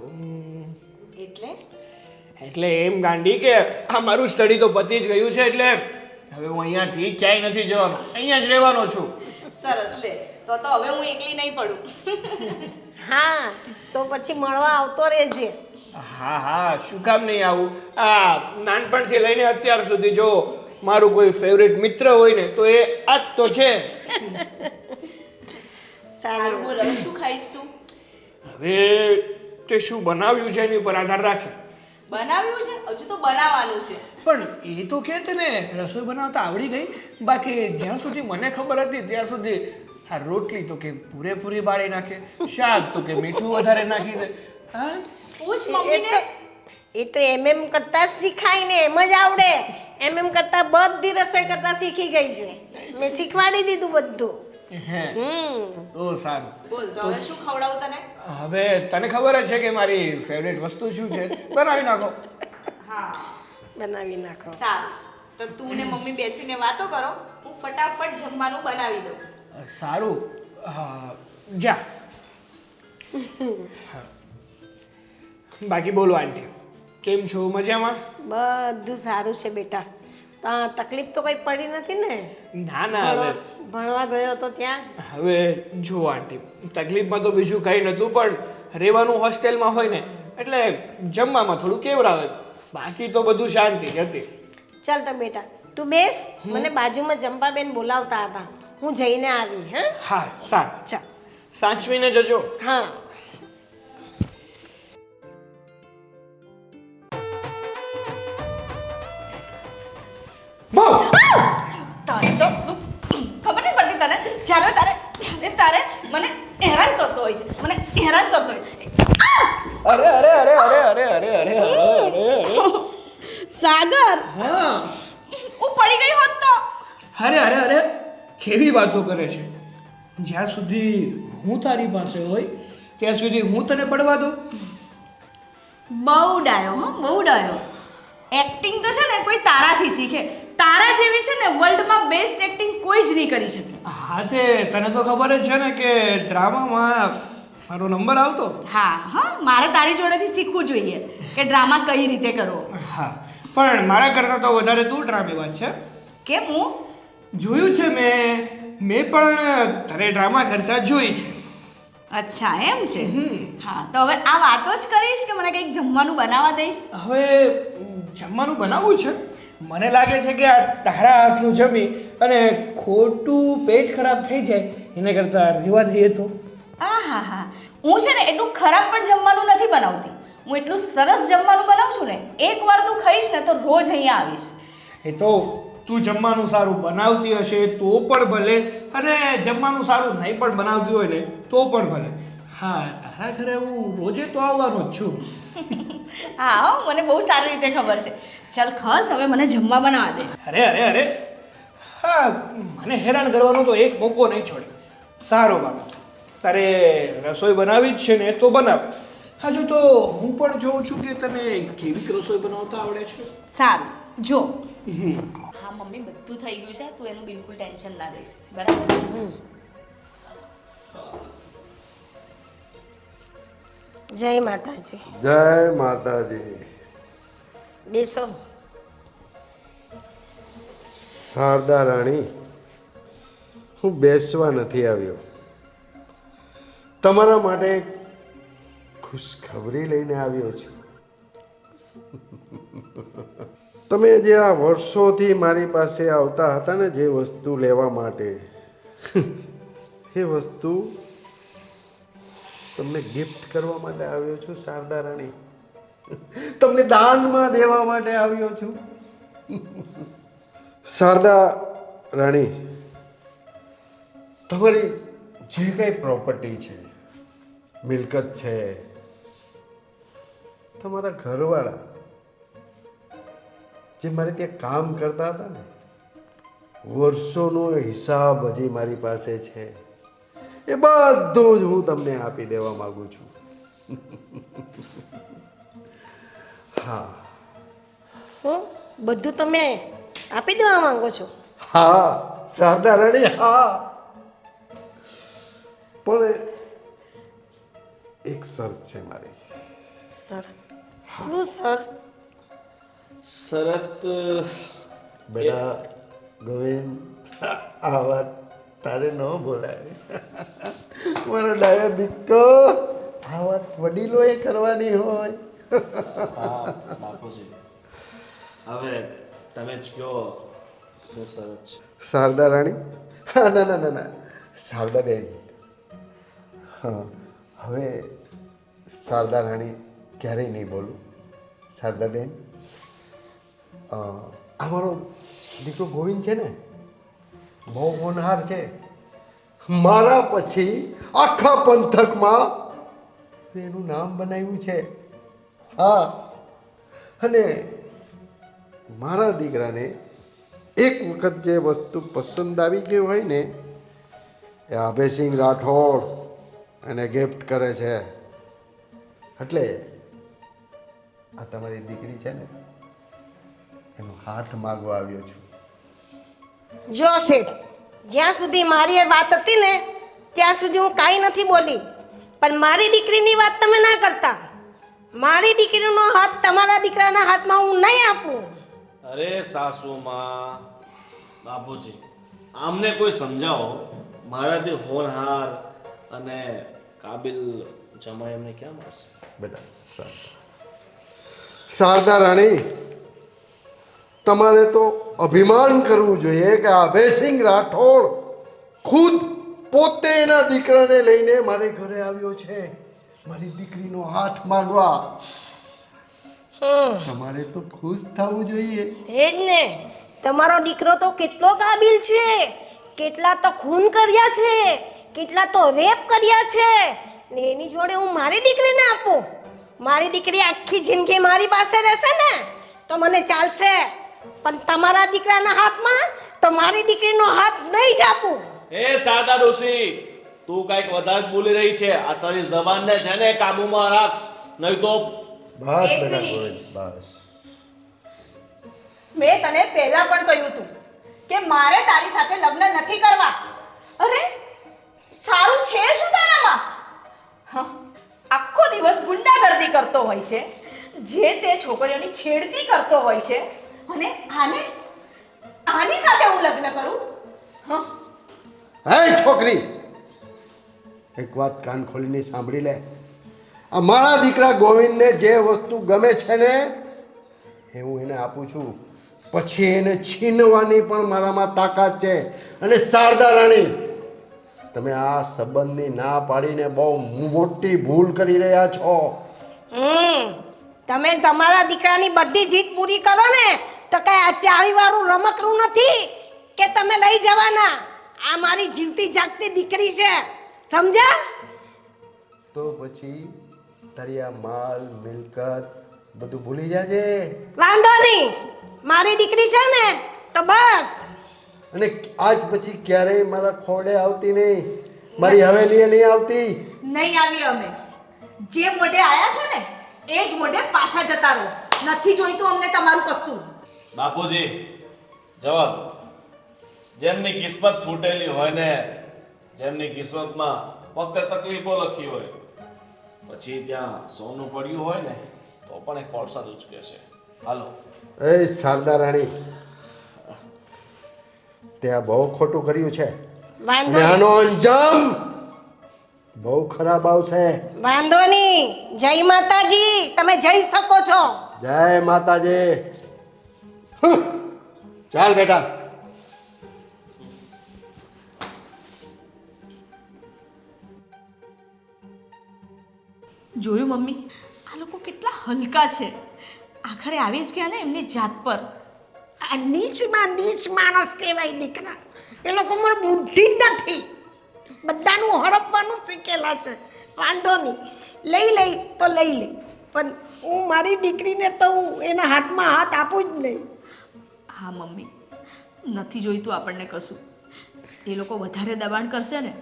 એટલે એમ ગાંડી કે આ મારું સ્ટડી તો પતી જ ગયું છે એટલે હવે હું અહીંયાથી ક્યાંય નથી જવાનો અહીંયા જ રહેવાનો છું સરસ લે તો હવે હું એકલી નહીં પડું હા તો પછી મળવા આવતો રહેજે હા હા શું કામ નહીં આવું આ નાનપણથી લઈને અત્યાર સુધી જો મારું કોઈ ફેવરેટ મિત્ર હોય ને તો એ આ જ તો છે સારું બોલ હવે શું ખાઈશ તું હવે તે શું બનાવ્યું છે એની પર આધાર રાખે બનાવ્યું છે હજુ તો બનાવવાનું છે પણ એ તો કે તને રસોઈ બનાવતા આવડી ગઈ બાકી જ્યાં સુધી મને ખબર હતી ત્યાં સુધી આ રોટલી તો કે પૂરેપૂરી બાળી નાખે શાક તો કે મીઠું વધારે નાખી દે હા પૂછ મમ્મીને એ તો એમ કરતા જ શીખાય ને એમ જ આવડે એમ કરતા બધી રસોઈ કરતા શીખી ગઈ છે મેં શીખવાડી દીધું બધું હે તો સારું બોલ તો હવે શું ખવડાવું તને હવે તને ખબર જ છે કે મારી ફેવરેટ વસ્તુ શું છે બનાવી નાખો હા બનાવી નાખો સારું તો તું ને મમ્મી બેસીને વાતો કરો હું ફટાફટ જમવાનું બનાવી દઉં સારું હા જા હા. બાકી બોલો આંટી કેમ છો મજામાં બધું સારું છે બેટા તકલીફ તો કઈ પડી નથી ને ના ના હવે ભણવા ગયો તો ત્યાં હવે જો આંટી તકલીફમાં તો બીજું કંઈ નહોતું પણ રહેવાનું હોસ્ટેલમાં હોય ને એટલે જમવામાં થોડું કેવરાવે બાકી તો બધું શાંતિ જ હતી ચાલ તો બેટા તું બેસ મને બાજુમાં જંપાબેન બોલાવતા હતા હું જઈને આવી હા હા સારું ચાલ સાચવીને જજો હા બહુ તારે તો ખબર નહીં પડતી તને જ્યારે તારે મને હેરાન કરતો હોય છે મને હેરાન કરતો હોય અરે સાગર હા હું પડી ગઈ હોત તો અરે કેવી વાતો કરે છે જ્યાં સુધી હું તારી પાસે હોય ત્યાં સુધી હું તને પડવા દઉં બહુ ડાયો હો બહુ ડાયો એક્ટિંગ તો છે ને કોઈ તારાથી શીખે તારા જેવી છે ને વર્લ્ડમાં બેસ્ટ એક્ટિંગ કોઈ જ નહીં કરી શકે હા તે તને તો ખબર જ છે ને કે ડ્રામામાં મારો નંબર આવતો હા મારે તારી જોડેથી શીખવું જોઈએ કે ડ્રામા કઈ રીતે કરવો હા પણ મારા કરતાં તો વધારે તું ડ્રામેબાજ છે કેમ હું જોયું છે મેં પણ તારે ડ્રામા કરતા જોઈ છે અચ્છા એમ છે હા તો હવે આ વાતો જ કરીશ કે મને કંઈક જમવાનું બનાવવા દઈશ હવે જમવાનું બનાવવું છે મને લાગે છે કે આ તારા હાથનું જમી અને ખોટું પેટ ખરાબ થઈ જાય એને કરતાં રહેવા દઈએ તો હા હું છે ને એટલું ખરાબ પણ જમવાનું નથી બનાવતી હું એટલું સરસ જમવાનું બનાવું છું ને એકવાર તું ખાઈશ ને તો રોજ અહીંયા આવીશ એ તો તું જમવાનું સારું બનાવતી હશે તો પણ ભલે અને જમવાનું સારું નહીં પણ બનાવતી હોય ને તો પણ ભલે હા તારા ઘરે હું રોજે તો આવવાનો જ છું હા મને બહુ સારી રીતે ખબર છે ચાલ ખસ હવે મને જમવા બનાવવા દે અરે હા મને હેરાન કરવાનો તો એક મોકો નહીં છોડે સારો બાબા તારે રસોઈ બનાવી જ છે ને તો બનાવ હજુ તો હું પણ જોઉં છું કે તને કેવી રસોઈ બનાવતા આવડે છે સારું જો હા મમ્મી બધું થઈ ગયું છે તું એનું બિલકુલ ટેન્શન ના લઈશ બરાબર જય માતાજી જય માતાજી બેસો શારદા રાણી હું બેસવા નથી આવ્યો તમારા માટે ખુશખબરી લઈને આવ્યો છું તમે જે આ વર્ષોથી મારી પાસે આવતા હતા ને જે વસ્તુ લેવા માટે એ વસ્તુ તમને ગિફ્ટ કરવા માટે આવ્યો છું શારદા રાણી તમને દાનમાં દેવા માટે આવ્યો છું શારદા રાણી તમારી જે કંઈ પ્રોપર્ટી છે મિલકત છે, તમારા ઘરવાળા જે મારે ત્યાં કામ કરતા હતા ને, વર્ષોનો હિસાબ હજી મારી પાસે છે. એ બધું જ હું તમને આપી દેવા માંગુ છું. હા શું બધું તમે આપી દેવા માંગો છો? હા શારદા રાણી, હા. પણ એક શરત છે મારી. સર શું સર? શરત બેટા ગોવિંદ, આ વાત તારે ન બોલાય. મારો ડાયો દીકરો, આ વાત વડીલોએ કરવાની હોય. હા બાપુજી, હવે તમે જ કહો શું શરત છે? શારદા રાણી, હા, ના ના ના ના, શારદા બેન. હા, હવે શારદા રાણી ક્યારેય નહીં બોલું. શારદા બેન, આ મારો દીકરો ગોવિંદ છે ને, બહુ હોનહાર છે. મારા પછી આખા પંથકમાં એનું નામ બનાવ્યું છે. હા, અને મારા દીકરાને એક વખત જે વસ્તુ પસંદ આવી ગઈ હોય ને, એ અભયસિંહ રાઠોડ એને ગિફ્ટ કરે છે. એટલે આ તમારી દીકરી છે ને, એનો હાથ માગવા આવ્યો છું. જો શેઠ, જ્યાં સુધી મારી એ વાત હતી ને ત્યાં સુધી હું કાંઈ નથી બોલી, પણ મારી દીકરીની વાત તમે ના કરતા. મારી દીકરીનો હાથ તમારા દીકરાના હાથમાં હું નહીં આપું. અરે સાસુમાં, બાપુજી, આમને કોઈ સમજાવો. મારાથી હોનહાર અને કાબિલ જમાઈ એમને ક્યાં મળશે? બેટા શારદા રાણી, તમારે તો અભિમાન કરવું જોઈએ કે આ અભયસિંહ રાઠોડ ખુદ પોતે એના દીકરાને લઈને મારે ઘરે આવ્યો છે મારી દીકરીનો હાથ માંગવા. તમારે તો ખુશ થવું જોઈએ. એ જ ને, તમારો દીકરો તો કેટલો કાબિલ છે, કેટલા તો ખૂન કર્યા છે, કેટલા તો રેપ કર્યા છે, ને એની જોડે હું મારી દીકરીને આપું? મારી દીકરી આખી જિંદગી મારી પાસે રહેશે ને તો મને ચાલશે, પણ તમારા દીકરાના હાથમાં તો મારી દીકરીનો હાથ નહીં જ આપું. એ શારદા ડોશી, તું કઈક વધારે બોલી રહી છે. આ તારી જબાનને છે ને કાબુમાં રાખ, નહીં તો બસ એક બેટા મિનિટ. ગોવિંદ, બસ. મેં તને પહેલા પણ કહ્યું હતું કે મારે તારી સાથે લગ્ન નથી કરવા. અરે સારું છે શું તારામાં? હા, આખો દિવસ ગુંડાગર્દી કરતો હોય છે, જે તે છોકરીઓની છેડતી કરતો હોય છે, અને આની સાથે હું લગ્ન કરું? હા, હે છોકરી, એક વાત કાન ખોલીને સાંભળી લે. આ મારા દીકરા ગોવિંદને જે વસ્તુ ગમે છે ને એ હું એને આપું છું, પછી એને છીનવાની પણ મારામાં તાકાત છે. અને શારદા રાણી, તમે આ સંબંધની ના પાડીને બહુ મોટી ભૂલ કરી રહ્યા છો. તમે તમારા દીકરાની બધી જીત પૂરી કરો ને તો કઈ આ ચાવીવાળું રમકડું નથી કે તમે લઈ જવાના. આ મારી જીવતી જાગતી દીકરી છે, સમજ્યા? તો પછી તારી આ માલ મિલકત બધું ભૂલી જાજે. વાંધો નહીં, મારી દીકરી છે ને તો બસ. અને આજ પછી ક્યારેય મારા ખોડે આવતી નહીં, મારી હવેલીએ નહીં આવતી. નહીં આવી. અમે જે મોઢે આયા છો ને એ જ મોઢે પાછા જતા રહો. નથી જોઈતું અમને તમારું કશું. બાપુજી, જવાબ. જેમની કિસ્મત ફૂટેલી હોય ને, જેમની કિસ્મતમાં ફક્ત તકલીફો લખી હોય, પછી ત્યાં સોનું પડ્યું હોય ને તો પણ એક કોળસા ઉચકે છે. હાલો. એ શારદા રાણી, ત્યાં બહુ ખોટું કર્યું છે, વાંધો અને આનો અંજામ બહુ ખરાબ આવશે. વાંધો નહીં. જય માતાજી, તમે જઈ શકો છો. જય માતાજી. ચાલ બેટા. જોયું મમ્મી, આ લોકો કેટલા હલકા છે. આખરે આવી જ ગયા ને એમની જાત પર. આ નીચમાં નીચ માણસ કહેવાય દીકરા. એ લોકો મને બુદ્ધિ જ નથી, બધાનું હડપવાનું શીખેલા છે. વાંધો નહીં, લઈ તો લઈ લે, પણ હું મારી દીકરીને તો હું એના હાથમાં હાથ આપું જ નહીં. હા મમ્મી, નથી જોઈતું આપણને કશું. એ લોકો વધારે દબાણ કરશે ને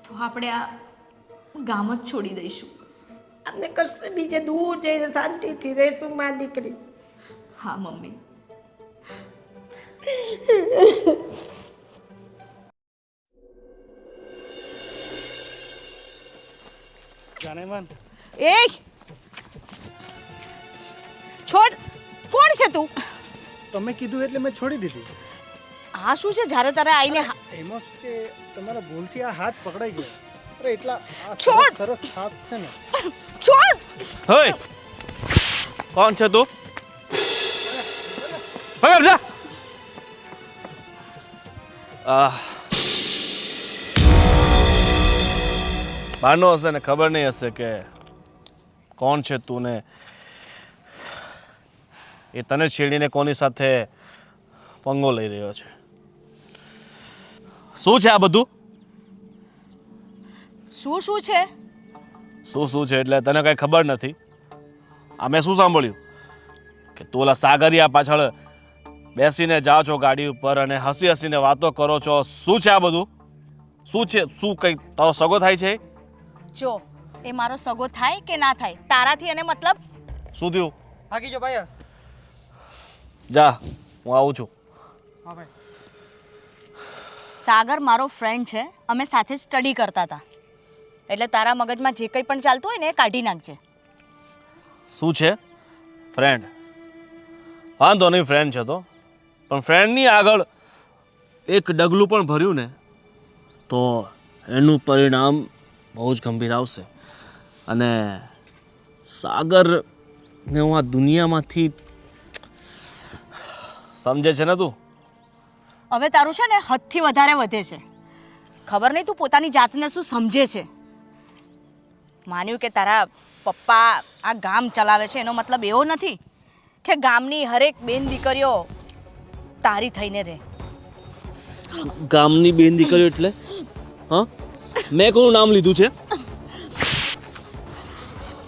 તો આપણે આ ગામ જ છોડી દઈશું. અમને કરશે બીજે દૂર જઈને શાંતિથી રહેશું માં દીકરી. હા મમ્મી. એ છોડ, કોણ છે તું? તમે કીધું એટલે મેં છોડી દીધી. આ શું છે? જ્યારે તારે આવીને એમાં શું કે તમારા ભૂલથી આ હાથ પકડાઈ ગયો. અરે એટલા આ છોડ! સરસ હાથ છે ને. છોડ. હે, કોણ છે તું? હવે જા. બાનો હશે ને ખબર નહીં હશે કે કોણ છે તું ને એ તને છેડીને કોની સાથે પંગો લઈ રહ્યો છે. શું છે આ બધું? શું છે? શું છે એટલે તને કઈ ખબર નથી? આ મેં શું સાંભળ્યું કે તું ઓલા સાગરિયા પાછળ બેસીને જાઓ છો ગાડી ઉપર અને હસી હસીને વાતો કરો છો. શું છે આ બધું? શું છે? શું કઈ તારો સગો થાય છે? જો એ મારો સગો થાય કે ના થાય, તારાથી એને મતલબ. શું થયું? ભાગી જો ભાઈ. જા, હું આવું છું. હા ભાઈ. સાગર મારો ફ્રેન્ડ છે, અમે સાથે સ્ટડી કરતા હતા, એટલે તારા મગજમાં જે કંઈ પણ ચાલતું હોય ને એ કાઢી નાખજે. શું છે? ફ્રેન્ડ? વાંધો નહીં, ફ્રેન્ડ છે તો, પણ ફ્રેન્ડની આગળ એક ડગલું પણ ભર્યું ને તો એનું પરિણામ બહુ જ ગંભીર આવશે. અને સાગરને હું આ દુનિયામાંથી સમજે છે ને તું? હવે તારું છે ને હદથી વધારે વધે છે. ખબર નહીં તું પોતાની જાતને શું સમજે છે. માન્યું કે તારા પપ્પા આ ગામ ચલાવે છે એનો મતલબ એવો નથી કે ગામની હરેક બેન દીકરીઓ તારી થઈને રહે. ગામની બેન દીકરીઓ એટલે? હા, મેં કોનું નામ લીધું છે?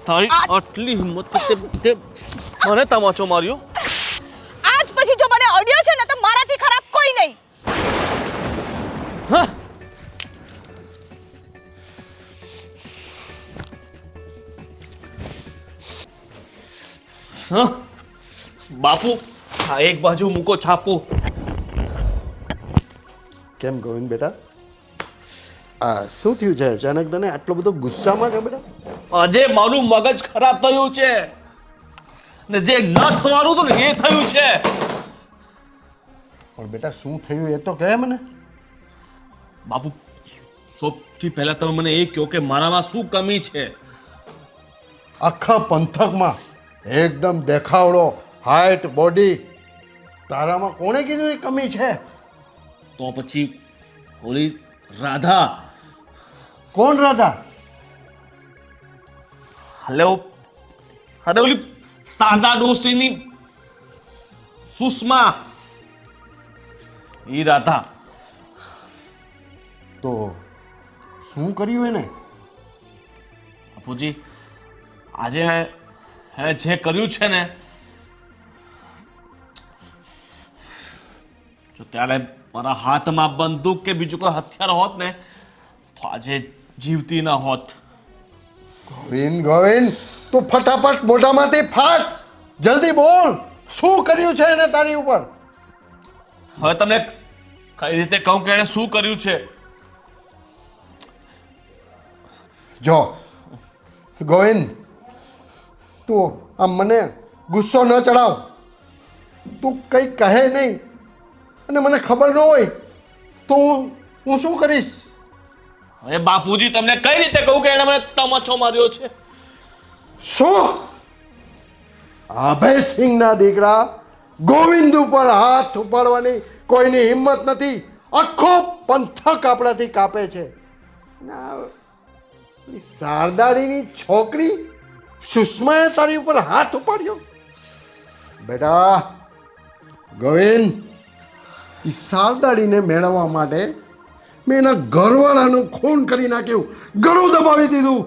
તારી આટલી હિંમત કે તે મને તમાચો માર્યો? આજ પછી જો મને અડ્યો છે ને તો મારાથી ખરાબ કોઈ નહીં. હા, બાપુ આ એક બાજુ મૂકો છાપું. કેમ ગોવિંદ બેટા, આ શું થયું છે અચાનક તને આટલો બધો ગુસ્સામાં છે બેટા? આજે મારું મગજ ખરાબ થયું છે ને જે ન થવાનું હતું ને એ થયું છે. પણ બેટા શું થયું એ તો કહે મને. બાપુ સૌથી પહેલા તમે મને એ કહો કે મારામાં શું કમી છે? આખા પંથકમાં એકદમ દેખાવડો, હાઈટ, બોડી, તારામાં કોણે કીધું એ કમી છે? તો પછી ઓલી રાધા. કોણ રાજા? હલો, અરે ઓલી સાદા ડોસીની સુષ્મા, ઈ રાધા. તો શું કર્યું એને? બાપુજી આજે એને જે કર્યું છે ને, જો ત્યારે મારા હાથમાં બંદૂક કે બીજું કોઈ હથિયાર હોત ને તો આજે જીવતી ન હોત. ગોવિંદ, ગોવિંદ, તું ફટાફટ મોઢામાંથી ફાટ, જલ્દી બોલ, શું કર્યું છે એને તારી ઉપર? હવે તમને કઈ રીતે કહું કે એણે શું કર્યું છે? જો ગોવિંદ, તું આમ મને ગુસ્સો ન ચડાવ. તું કંઈ કહે નહીં અને મને ખબર ન હોય તો હું શું કરીશ? હવે બાપુજી તમને કઈ રીતે કહું કે એણે મને તમાચો માર્યો છે? શું? અભયસિંહના દીકરા ગોવિંદ ઉપર હાથ ઉપાડવાની કોઈની હિંમત નથી. આખો પંથક આપણાથી કાપે છે. શારદાડીની છોકરી સુષ્માએ તારી ઉપર હાથ ઉપાડ્યો? બેટા ગોવિંદ, એ શારદાડીને મેળવવા માટે મેં એના ઘરવાળાનું ખૂન કરી નાખ્યું, ગળું દબાવી દીધું,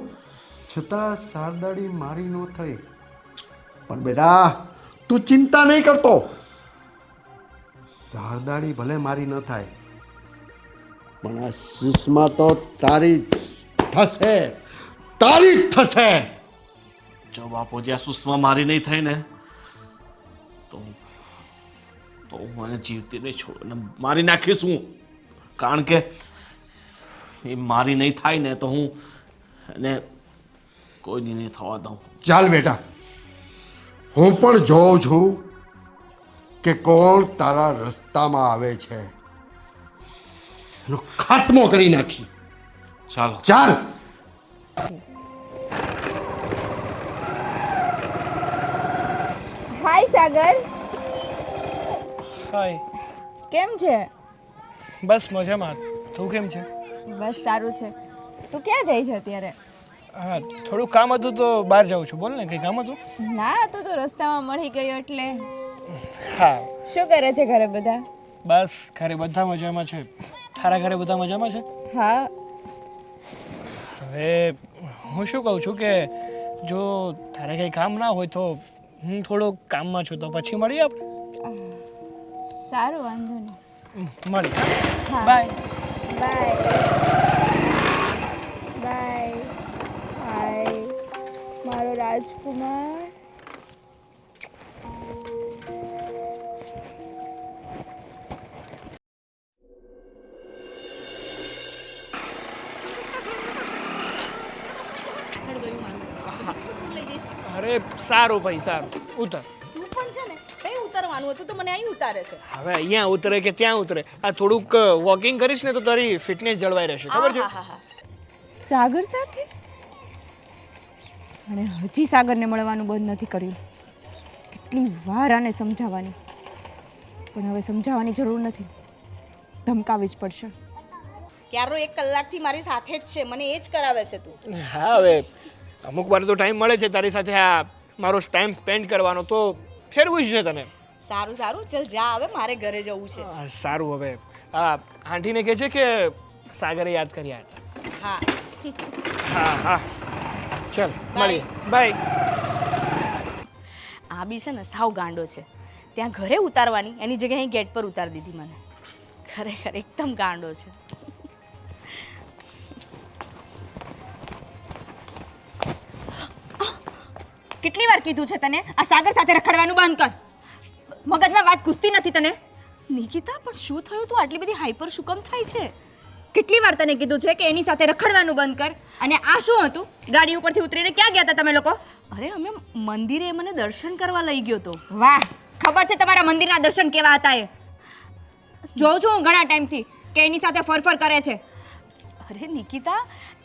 છતાં શારદાડી મારી ન થઈ. પણ બેટા તું ચિંતા નહીં કરતો, શારદાડી ભલે મારી ન થાય પણ આ સુષ્મા તો તારી જ થશે, તારી જ થશે. જો બાપુ જ્યાં સુષ્મા મારી નહીં થઈ ને તો હું મને જીવતી નહીં છોડ અને મારી નાખીશ હું. કારણ કે એ મારી નહીં થાય ને તો હું એને કોઈ નહીં થવા દઉં. ચાલ બેટા, હું પણ જોઉં છું કે કોણ તારા રસ્તામાં આવે છે, એનો ખાત્મો કરી નાખી. ચાલો. ચાલ. હાય સાગર, હાય. કેમ છે? બસ મજામાં. તું કેમ છે? બસ સારું છે. તું ક્યાં જાય છે અત્યારે? હા, થોડું કામ હતું તો બહાર જાઉં છું. બોલ ને, કંઈ કામ હતું? ના, તું તો રસ્તામાં મળી ગયો એટલે. હા. શું કરે છે ઘરે બધા? બસ ઘરે બધા મજામાં છે. તારા ઘરે બધા મજામાં છે? હા. હવે હું શું કહું છું કે જો તારે કંઈ કામ ના હોય તો હું થોડો કામમાં છું, તો પછી મળીએ આપણે. સારું, વાંધો નહીં. મળીએ. હા. બાય. Bye bye. હાય મારો રાજકુમાર. અરે સારું ભાઈ, સારું. ઉતર. તું પણ છે ને કઈ ઉતારવાનું હતું તો મને અહીં ઉતારે છે. હવે અહીંયા ઉતરે કે ત્યાં ઉતરે, આ થોડુંક વોકિંગ કરીશ ને તો તારી ફિટનેસ જળવાઈ રહેશે, ખબર છે? સાગર સાથે? અને હજી સાગરને મળવાનું બંધ નથી કર્યું. કેટલી વાર આને સમજાવવાની, પણ હવે સમજાવવાની જરૂર નથી, ધમકાવી જ પડશે. ક્યારનો 1 કલાકથી મારી સાથે જ છે, મને એ જ કરાવે છે તું. હા, હવે અમુક વાર તો ટાઈમ મળે છે તારી સાથે આ મારો ટાઈમ સ્પેન્ડ કરવાનો, તો ફેરવું જ ને તને. સારું સારું, ચલ જા, હવે મારે ઘરે જવું છે. સારું. હવે આ આંટીને કહે છે કે સાગરે યાદ કર્યા હતા. હા. હા હા, ચાલ મળીએ. બાય. આ બી છે ને સાવ ગાંડો છે. ત્યાં ઘરે ઉતારવાની એની જગ્યાએ અહીં ગેટ પર ઉતારી દીધી મને. ખરેખર એકદમ ગાંડો છે. કેટલી વાર કીધું છે તને આ સાગર સાથે રખડવાનું બંધ કર. મગજમાં વાત ઘૂસતી નથી તને? નિકિતા, પણ શું થયું? તું આટલી બધી હાઈપર શું કેમ થાય છે? કેટલી વાર તને કીધું છે કે એની સાથે રખડવાનું બંધ કર. અને આ શું હતું? ગાડી ઉપરથી ઉતરીને ક્યાં ગયા હતા તમે લોકો? અરે અમે મંદિરે મને દર્શન કરવા લઈ ગયો તો. વાહ, ખબર છે તમારા મંદિરના દર્શન કેવા હતા એ? જોઉં છું હું ઘણા ટાઈમથી કે એની સાથે ફરફર કરે છે. અરે નિકિતા,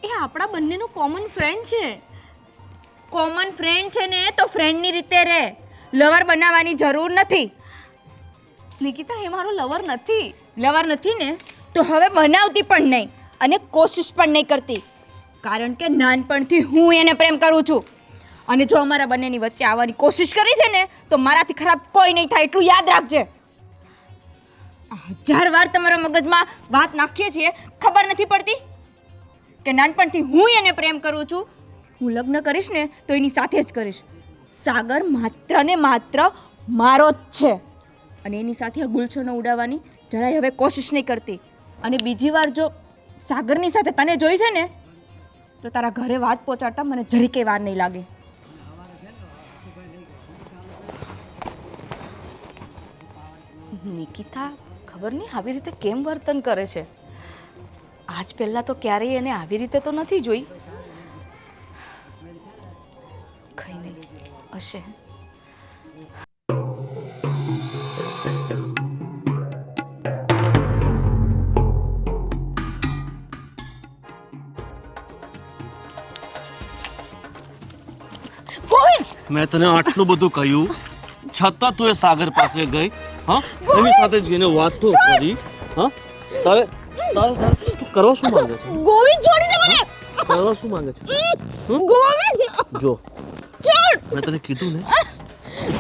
એ આપણા બંનેનો કોમન ફ્રેન્ડ છે. કોમન ફ્રેન્ડ છે ને તો ફ્રેન્ડની રીતે રહે, લવર બનાવવાની જરૂર નથી. નિકિતા, એ મારો લવર નથી. લવર નથી ને તો હવે બનાવતી પણ નહીં અને કોશિશ પણ નહીં કરતી, કારણ કે નાનપણથી હું એને પ્રેમ કરું છું. અને જો અમારા બંનેની વચ્ચે આવવાની કોશિશ કરી છે ને તો મારાથી ખરાબ કોઈ નહીં થાય, એટલું યાદ રાખજે. 1000 વાર તમારા મગજમાં વાત નાખીએ છીએ, ખબર નથી પડતી કે નાનપણથી હું એને પ્રેમ કરું છું. હું લગ્ન કરીશ ને તો એની સાથે જ કરીશ. સાગર માત્ર ને માત્ર મારો જ છે અને એની સાથે ગુલછનો ઉડાવવાની જરાય હવે કોશિશ નહીં કરતી. અને બીજી વાર જો સાગરની સાથે તને જોઈ છે ને તો તારા ઘરે વાત પહોંચાડતા મને જરીકે વાર નહીં લાગે. નિકિતા, ખબર નહીં આવી રીતે કેમ વર્તન કરે છે. આજ પહેલાં તો ક્યારેય એને આવી રીતે તો નથી જોઈ. કઈ નહીં હશે. મેં તને આટલું બધું કહ્યું છતાં તું એ સાગર પાસે ગઈ. હા, એની સાથે જઈને વાત તો કરી. હા, તારે તું કરવા શું માંગે છે? ગોવિંદ, છોડી દે મને. કરવા શું માંગે છે? ગોવિંદ, જો મેં તને કીધું ને,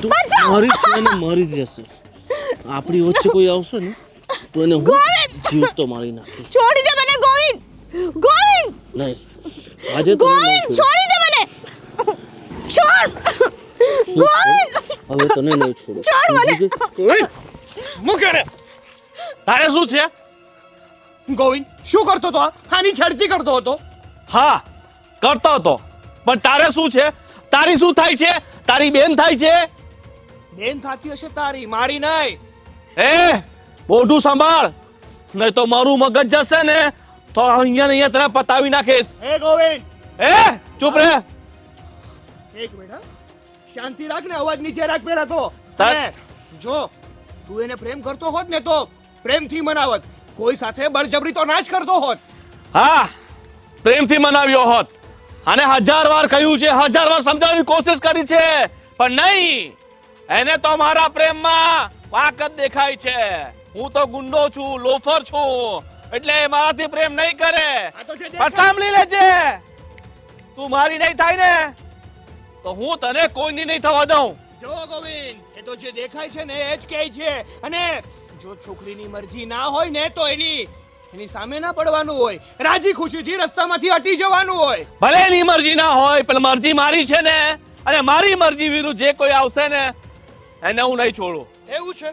તું મારી છે ને મારી જ રહેશે. આપણી વચ્ચે કોઈ આવશે ને તો એને હું જીવતો મારી નાખીશ. છોડી દે મને. ગોવિંદ નહીં આજે તો ગોવિંદ છોડી દે મને છોડ ગોવિંદ હવે તને નહીં છોડું. છોડ મને મૂકે રે તારે શું છે? ગોવિંદ શું કરતો હતો આની છેડતી કરતો હતો હા કરતો હતો, પણ તારે શું છે? તારી શું થાય છે? તારી બેન થાય છે? બેન થાતી હશે તારી, મારી નહીં. એ મોઢું સંભાળ, નહીં તો મારું મગજ જશે ને તો અહીંયા ને અહીંયા તને પતાવી નાખીશ. એ ગોવિંદ એ ચૂપ રહે. એક મિનિટ હા. શાંતિ રાખ ને, અવાજ નીચે રાખ પેલા તો. તાર- અને જો તું એને પ્રેમ કરતો હોત ને તો પ્રેમથી મનાવત, કોઈ સાથે બળજબરી તો ના જ કરતો હોત. હા પ્રેમથી મનાવ્યો હોત અને 1000 વાર કહ્યું છે, 1000 વાર સમજાવવાની કોશિશ કરી છે, પણ નહીં. એને તો મારા પ્રેમમાં વાક જ દેખાય છે. હું તો ગુંડો છું, લોફર છું, એટલે એ મારાથી પ્રેમ નહીં કરે. આ તો જે પણ સાંભળી લેજે, તું મારી નહીં થાય ને તો હું તને કોઈની નહીં થવા દઉં. જો ગોવિંદ, એ તો જે દેખાય છે ને એ જ કહે છે. અને જો છોકરીની મરજી ના હોય ને તો એની સામે ના પડવાનું હોય, રાજી ખુશીથી રસ્તામાંથી હટી જવાનું હોય. ભલે એની મરજી ના હોય, પણ મરજી મારી છે ને, અને મારી મરજી વિરુદ્ધ જે કોઈ આવશે ને એને હું નહીં છોડું. એવું છે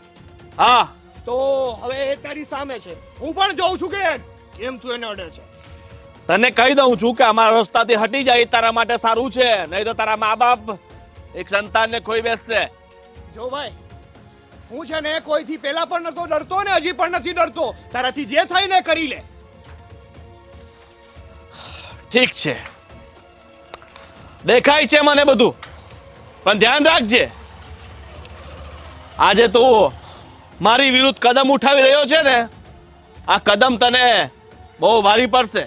હા તો હવે એ તારી સામે છે, હું પણ જોઉં છું કે કેમ તું એને અડે છે. તને કહી દઉં છું કે અમારા રસ્તાથી હટી જાય એ તારા માટે સારું છે, નહીં તો તારા મા બાપ એક સંતાનને ખોઈ બેસશે. જો ભાઈ, હું છે ને કોઈથી પેલા પણ નતો ડરતો ને હજી પણ નથી ડરતો. તારાથી જે થાય ને કરી લે. ઠીક છે, દેખાય છે મને બધું, પણ ધ્યાન રાખજે, આજે તું મારી વિરુદ્ધ કદમ ઉઠાવી રહ્યો છે ને, આ કદમ તને બહુ ભારી પડશે.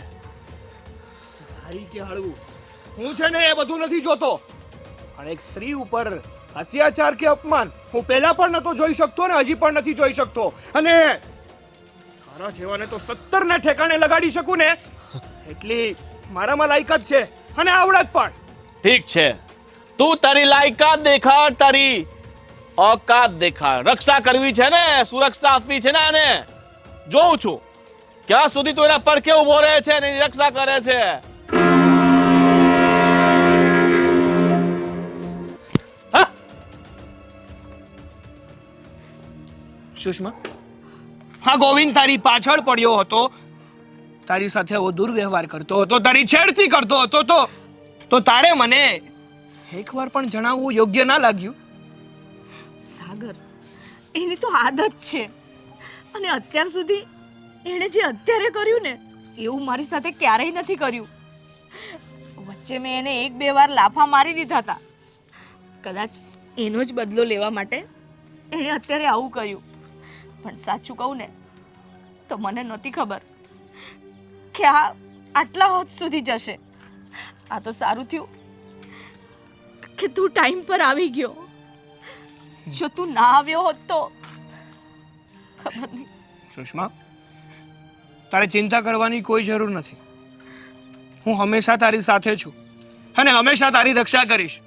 હારી કે હળવું, હું છે ને એ બધું નથી જોતો, પણ એક સ્ત્રી ઉપર અત્યાચાર કે અપમાન હું પહેલા પણ નતો જોઈ શકતો ને હજી પણ નથી જોઈ શકતો. અને તારા જેવાને તો 17 ને ઠેકાણે લગાડી શકું ને એટલી મારામાં લાયકાત છે અને આવડત પણ. ઠીક છે, તું તારી લાયકાત દેખાડ, તારી औकात દેખાડ. રક્ષા કરવી છે ને, સુરક્ષા આપવી છે ને, આને જોઉં છું ક્યાં સુધી તું એના પડખે ઉભો રહે છે ને એની રક્ષા કરે છે. હા? સુષ્મા, હા ગોવિંદ તારી પાછળ પડ્યો હતો, તારી સાથે એવો દુર્વ્યવહાર કરતો હતો, તારી છેડતી કરતો હતો, તો તારે મને એકવાર પણ જણાવવું યોગ્ય ના લાગ્યું? સાગર, એની તો આદત છે, અને અત્યાર સુધી એણે જે અત્યારે કર્યું ને એવું મારી સાથે ક્યારેય નથી કર્યું. વચ્ચે મેં એને 1-2 વાર લાફા મારી દીધા હતા, કદાચ એનો જ બદલો લેવા માટે એણે અત્યારે આવું કર્યું. પણ સાચું કહું ને તો મને નહોતી ખબર કે આ આટલા હદ સુધી જશે. આ તો સારું થયું કે તું ટાઈમ પર આવી ગયો. જો તું ના આવ્યો હોત તો ખબર નહીં. સુષ્મા, તારે ચિંતા કરવાની કોઈ જરૂર નથી. હું હંમેશા તારી સાથે છું અને હંમેશા તારી રક્ષા કરીશ.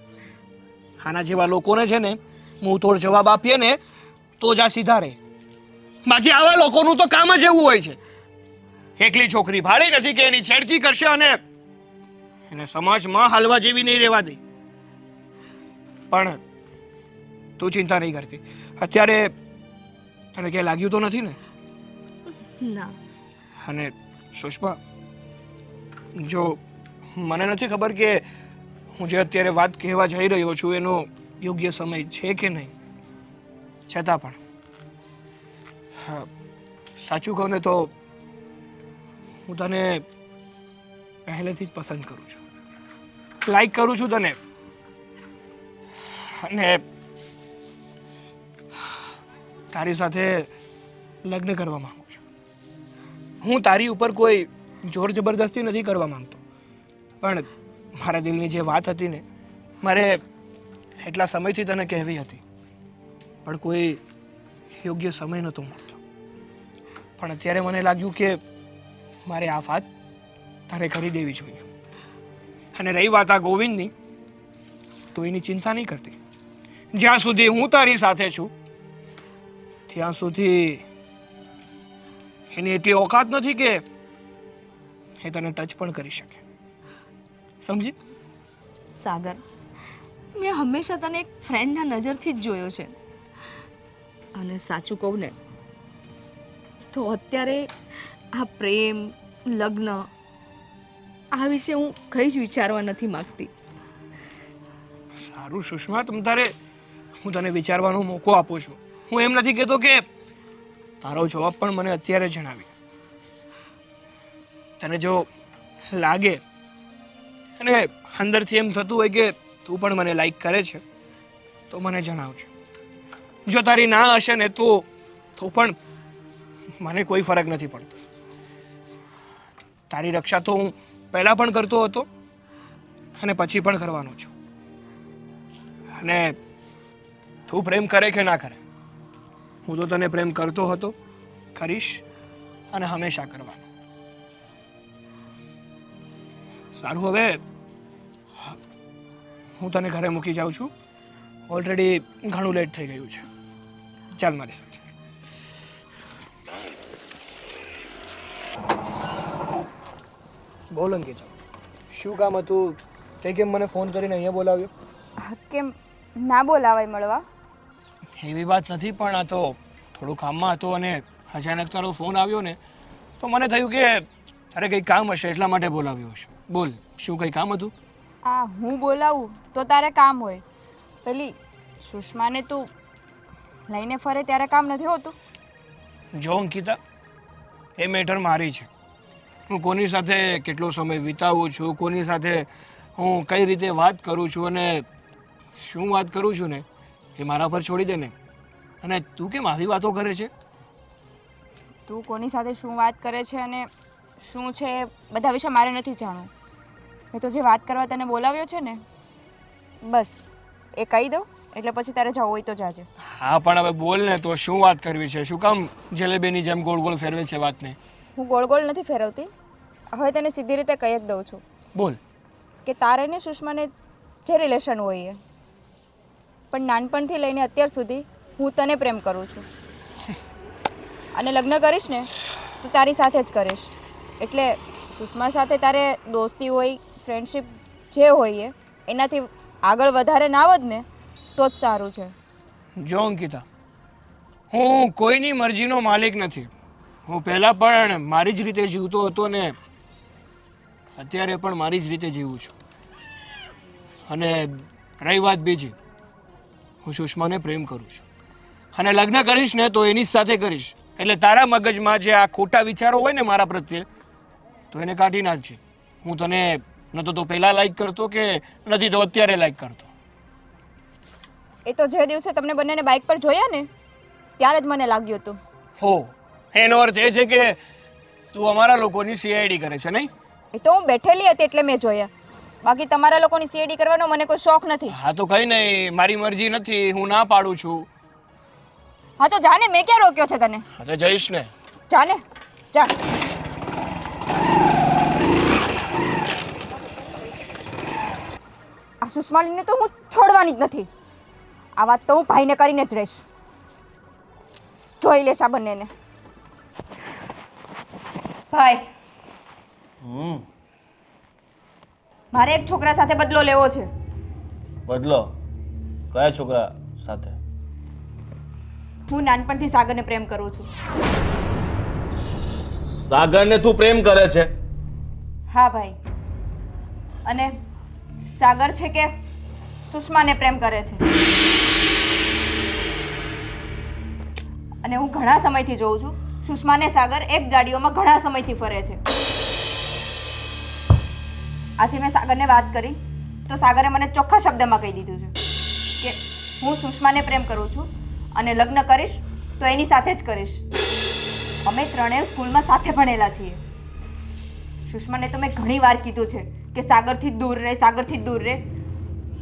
આના જેવા લોકોને છે ને મુંહ તોડ જવાબ આપીએ ને તો જ આ સીધા રહે. બાકી આવા લોકોનું તો કામ જ એવું હોય છે. એકલી છોકરી ભાળી નથી કે એની છેડતી કરશે અને એને સમાજમાં હાલવા જેવી નહીં રહેવા દે. પણ તું ચિંતા નહીં કરતી. અત્યારે તને ક્યાંય લાગ્યું તો નથી ને? ના. અને સુષ્મા, જો મને નથી ખબર કે હું જે અત્યારે વાત કહેવા જઈ રહ્યો છું એનો યોગ્ય સમય છે કે નહીં, છતાં પણ હા, સાચું કહું ને તો હું તને પહેલેથી જ પસંદ કરું છું, લાઈક કરું છું તને, અને તારી સાથે લગ્ન કરવા માંગુ છું. હું તારી ઉપર કોઈ જોર જબરદસ્તી નથી કરવા માંગતો, પણ મારા દિલની જે વાત હતી ને મારે એટલા સમયથી તને કહેવી હતી, પણ કોઈ યોગ્ય સમય નહોતો મળતો. પણ અત્યારે મને લાગ્યું કે મારે આ વાત તારે કરી દેવી જોઈએ. અને રહી વાત આ ગોવિંદની, તો એની ચિંતા નહીં કરતી. જ્યાં સુધી હું તારી સાથે છું ત્યાં સુધી એની એટલી ઓકાત નથી કે એ તને ટચ પણ કરી શકે. સમજી? સાગર, મેં હંમેશા તને એક ફ્રેન્ડના નજરથી જ જોયો છે. અને સાચું કહું ને તો અત્યારે આ પ્રેમ, લગ્ન આ વિશે હું કંઈ જ વિચારવા નથી માંગતી. સારું સુષ્મા, હું તને વિચારવાનો મોકો આપું છું. હું એમ નથી કહેતો કે તારો જવાબ પણ મને અત્યારે જણાવી. તને જો લાગે અને અંદરથી એમ થતું હોય કે તું પણ મને લાઈક કરે છે તો મને જણાવજો. જો તારી ના હશે ને તો પણ મને કોઈ ફરક નથી પડતો. તારી રક્ષા તો હું પહેલાં પણ કરતો હતો અને પછી પણ કરવાનો છું. અને તું પ્રેમ કરે કે ના કરે, હું તો તને પ્રેમ કરતો હતો, કરીશ અને હંમેશા કરવાનો. સારું, હવે હું તને ઘરે મૂકી જાઉં છું. ઓલરેડી ઘણું લેટ થઈ ગયું છે. ચાલ મારી સાથે. બોલ અંકિતા, શું કામ હતું? તે કેમ મને ફોન કરીને અહીંયા બોલાવ્યો? કેમ ના બોલાવાય મળવા? એવી વાત નથી, પણ આ તો થોડું કામમાં હતો અને અચાનક તારો ફોન આવ્યો ને તો મને થયું કે તારે કંઈ કામ હશે એટલા માટે બોલાવ્યો હશે. બોલ, શું કંઈ કામ હતું? હું બોલાવું તો તારે કામ હોય. પેલી સુષ્માને તું લઈને ફરે ત્યારે કામ નથી હોતું? જો અંકિતા, એ મેટર મારી છે. હું કોની સાથે કેટલો સમય વિતાવું છું, કોની સાથે હું કઈ રીતે વાત કરું છું અને શું વાત કરું છું ને એ મારા પર છોડી દે ને. અને તું કેમ આવી વાતો કરે છે? તું કોની સાથે શું વાત કરે છે અને શું છે એ બધા વિશે મારે નથી જાણવું. મેં તો જે વાત કરવા તને બોલાવ્યો છે ને બસ એ કહી દો એટલે પછી તારે જવું હોય તો જાજે. હા, પણ હવે બોલ ને, તો શું વાત કરવી છે? શું કામ જલેબીની જેમ ગોળ ગોળ ફેરવે છે વાતને? હું ગોળ ગોળ નથી ફેરવતી. હવે તને સીધી રીતે કહી જ દઉં છું બોલ. કે તારે ને સુષ્માને જે રિલેશન હોય એ, પણ નાનપણથી લઈને અત્યાર સુધી હું તને પ્રેમ કરું છું અને લગ્ન કરીશ ને તો તારી સાથે જ કરીશ. એટલે સુષ્મા સાથે તારે દોસ્તી હોય, ફ્રેન્ડશિપ જે હોય એનાથી આગળ વધારે ના વધ ને તો જ સારું છે. જો અંકિતા, હું કોઈની મરજીનો માલિક નથી. હું પહેલાં પણ મારી જ રીતે જીવતો હતો ને અત્યારે પણ મારી જ રીતે જીવું છું. અને રહી વાત બીજી, હું સુષ્માને પ્રેમ કરું છું અને લગ્ન કરીશ ને તો એની જ સાથે કરીશ. એટલે તારા મગજમાં જે આ ખોટા વિચારો હોય ને મારા પ્રત્યે તો એને કાઢી નાખજે. હું તને ન તો પહેલાં લાઈક કરતો કે નથી તો અત્યારે લાઈક કરતો. એ તો જે દિવસે તમને બંનેને બાઇક પર જોયા ને ત્યારે જ મને લાગ્યું હતું. હો, એનો અર્થ એ છે કે તું અમારા લોકોની સીઆઈડી કરે છે નહીં? એ તો હું બેઠેલી હતી એટલે મેં જોયા. બાકી તમારા લોકોની સીઆઈડી કરવાનો મને કોઈ શોખ નથી. હા તો કંઈ નહીં, મારી મરજી નથી, હું ના પાડું છું. હા તો જાને, મેં ક્યાં રોક્યો છે તને? હા તો જઈશ ને. જાને, જા. આ સુષ્માલીને તો હું છોડવાની જ નથી. આ વાત તો હું ભાઈને કરીને જ રહીશ. જોઈ લેશ આ બંનેને. ભાઈ, મારે એક છોકરા સાથે બદલો લેવો છે. બદલો? કયા છોકરા સાથે? હું નાનપણથી સાગરને પ્રેમ કરું છું. સાગરને તું પ્રેમ કરે છે? હા ભાઈ. અને સાગર છે કે સુષ્માને પ્રેમ કરે છે. અને હું ઘણા સમયથી જોઉં છું સુષ્મા ને સાગર એક ગાડીઓમાં ઘણા સમયથી ફરે છે. આજે મેં સાગરને વાત કરી તો સાગરે મને ચોખ્ખા શબ્દમાં કહી દીધું છે કે હું સુષ્માને પ્રેમ કરું છું અને લગ્ન કરીશ તો એની સાથે જ કરીશ. અમે ત્રણેય સ્કૂલમાં સાથે ભણેલા છીએ. સુષ્માને તો મેં ઘણી વાર કીધું છે કે સાગરથી દૂર રહે, સાગરથી દૂર રહે,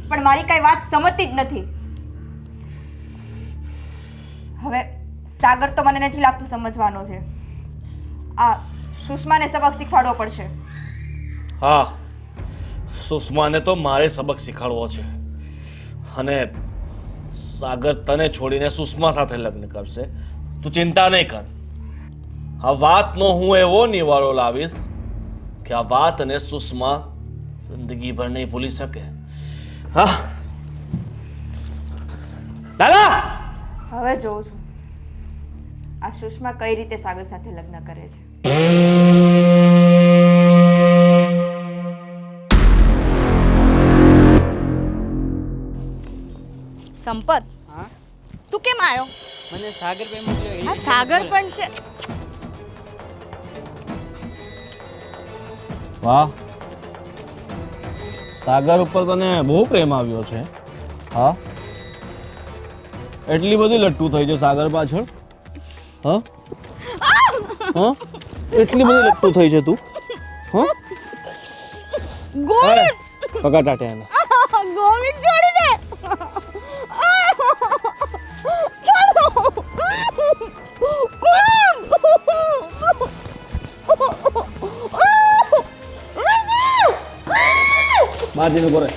પણ મારી કાંઈ વાત સમજતી જ નથી. હવે સાગર તો મને નથી લાગતું સમજવાનો છે. આ સુષ્માને સબક શીખવાડવો પડશે. હા, સુષ્માને તો મારે સબક શીખવાડવો છે. અને સાગર તને છોડીને સુષ્મા સાથે લગ્ન કરશે, તું ચિંતા નહીં કર. આ વાતનો હું એવો નિવારો લાવીશ કે આ વાત અને સુષ્મા જિંદગી ભર નહીં ભૂલી શકે. હા દાદા, હવે જોઉં છું આ સુષ્મા કઈ રીતે સાગર સાથે લગ્ન કરે છે. સંપત, હા તું કેમ આવ્યો? મને સાગર ભાઈ મોકલ્યો આ સાગર પણ છે. વાહ, સાગર ઉપર તને બહુ પ્રેમ આવ્યો છે. હા, એટલી બધી લટ્ટુ થઈ છે સાગર પાછળ. હા હા, એટલી બધી લટ્ટુ થઈ છે તું. હા, ગોવિંદ, પકડ ટાટે એને. ગોવિંદ છોડી દે. છોડો. બહાર જઈને ઉભો રહે.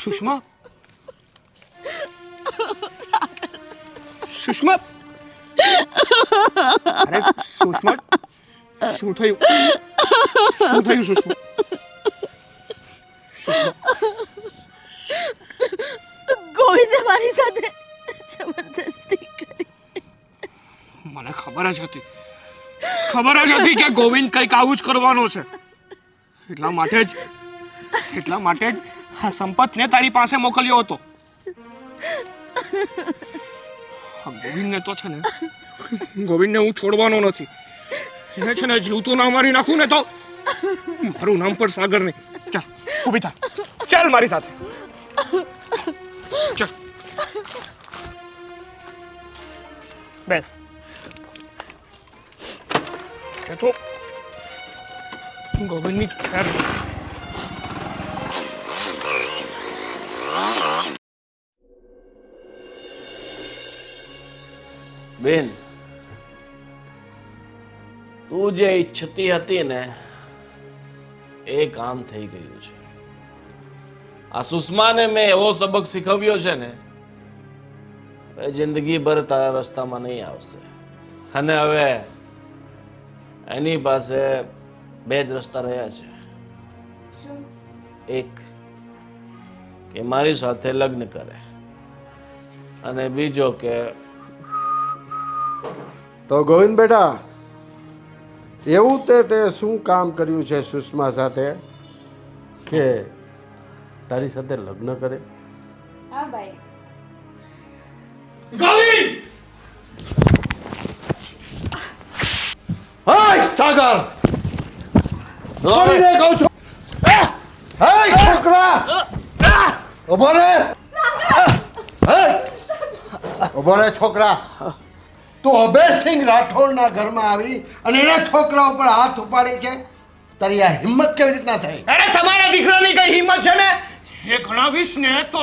સુષ્મા, સુષ્મા, અરે સુષ્મા, શું થયું? શું થયું સુષ્મા? ગોવિંદે મારી સાથે જબરદસ્તી કરી. મને ખબર જ હતી કે ગોવિંદ કંઈક આવું જ કરવાનો છે. એટલા માટે જ આ સંપતને તારી પાસે મોકલ્યો હતો. ગોવિંદને હું છોડવાનો નથી. એને છે ને જીવતું ના મારી નાખું ને તો મારું નામ પણ સાગર નહીં. ચાલ ઊભી થા, ચાલ મારી સાથે ચાલ. બેસ. તો ગોવિંદની ખેર. બેન, તું જે ઈચ્છતી હતી ને એ કામ થઈ ગયું છે. આ સુષ્માને મેં એવો સબક શીખવ્યો છે ને, હવે જિંદગીભર તારા રસ્તામાં નહીં આવશે. અને હવે એની પાસે બે જ રસ્તા રહ્યા છે. એક કે મારી સાથે લગ્ન કરે, અને બીજો કે તો ગોવિંદ બેટા, એવું તે શું કામ કર્યું છે સુષ્મા સાથે કે તારી સાથે લગ્ન કરે? હા ભાઈ. હાય સાગર, છોડીને કહું છું. હાય છોકરા, ઉભો રે. ઉભો રે છોકરા. તું અભયસિંહ રાઠોડના ઘરમાં આવી અને એના છોકરા ઉપર હાથ ઉપાડી છે. તારી આ હિંમત કેવી રીતના થઈ? અરે તમારા દીકરાની કઈ હિંમત છે ને એ ગણાવીશ ને તો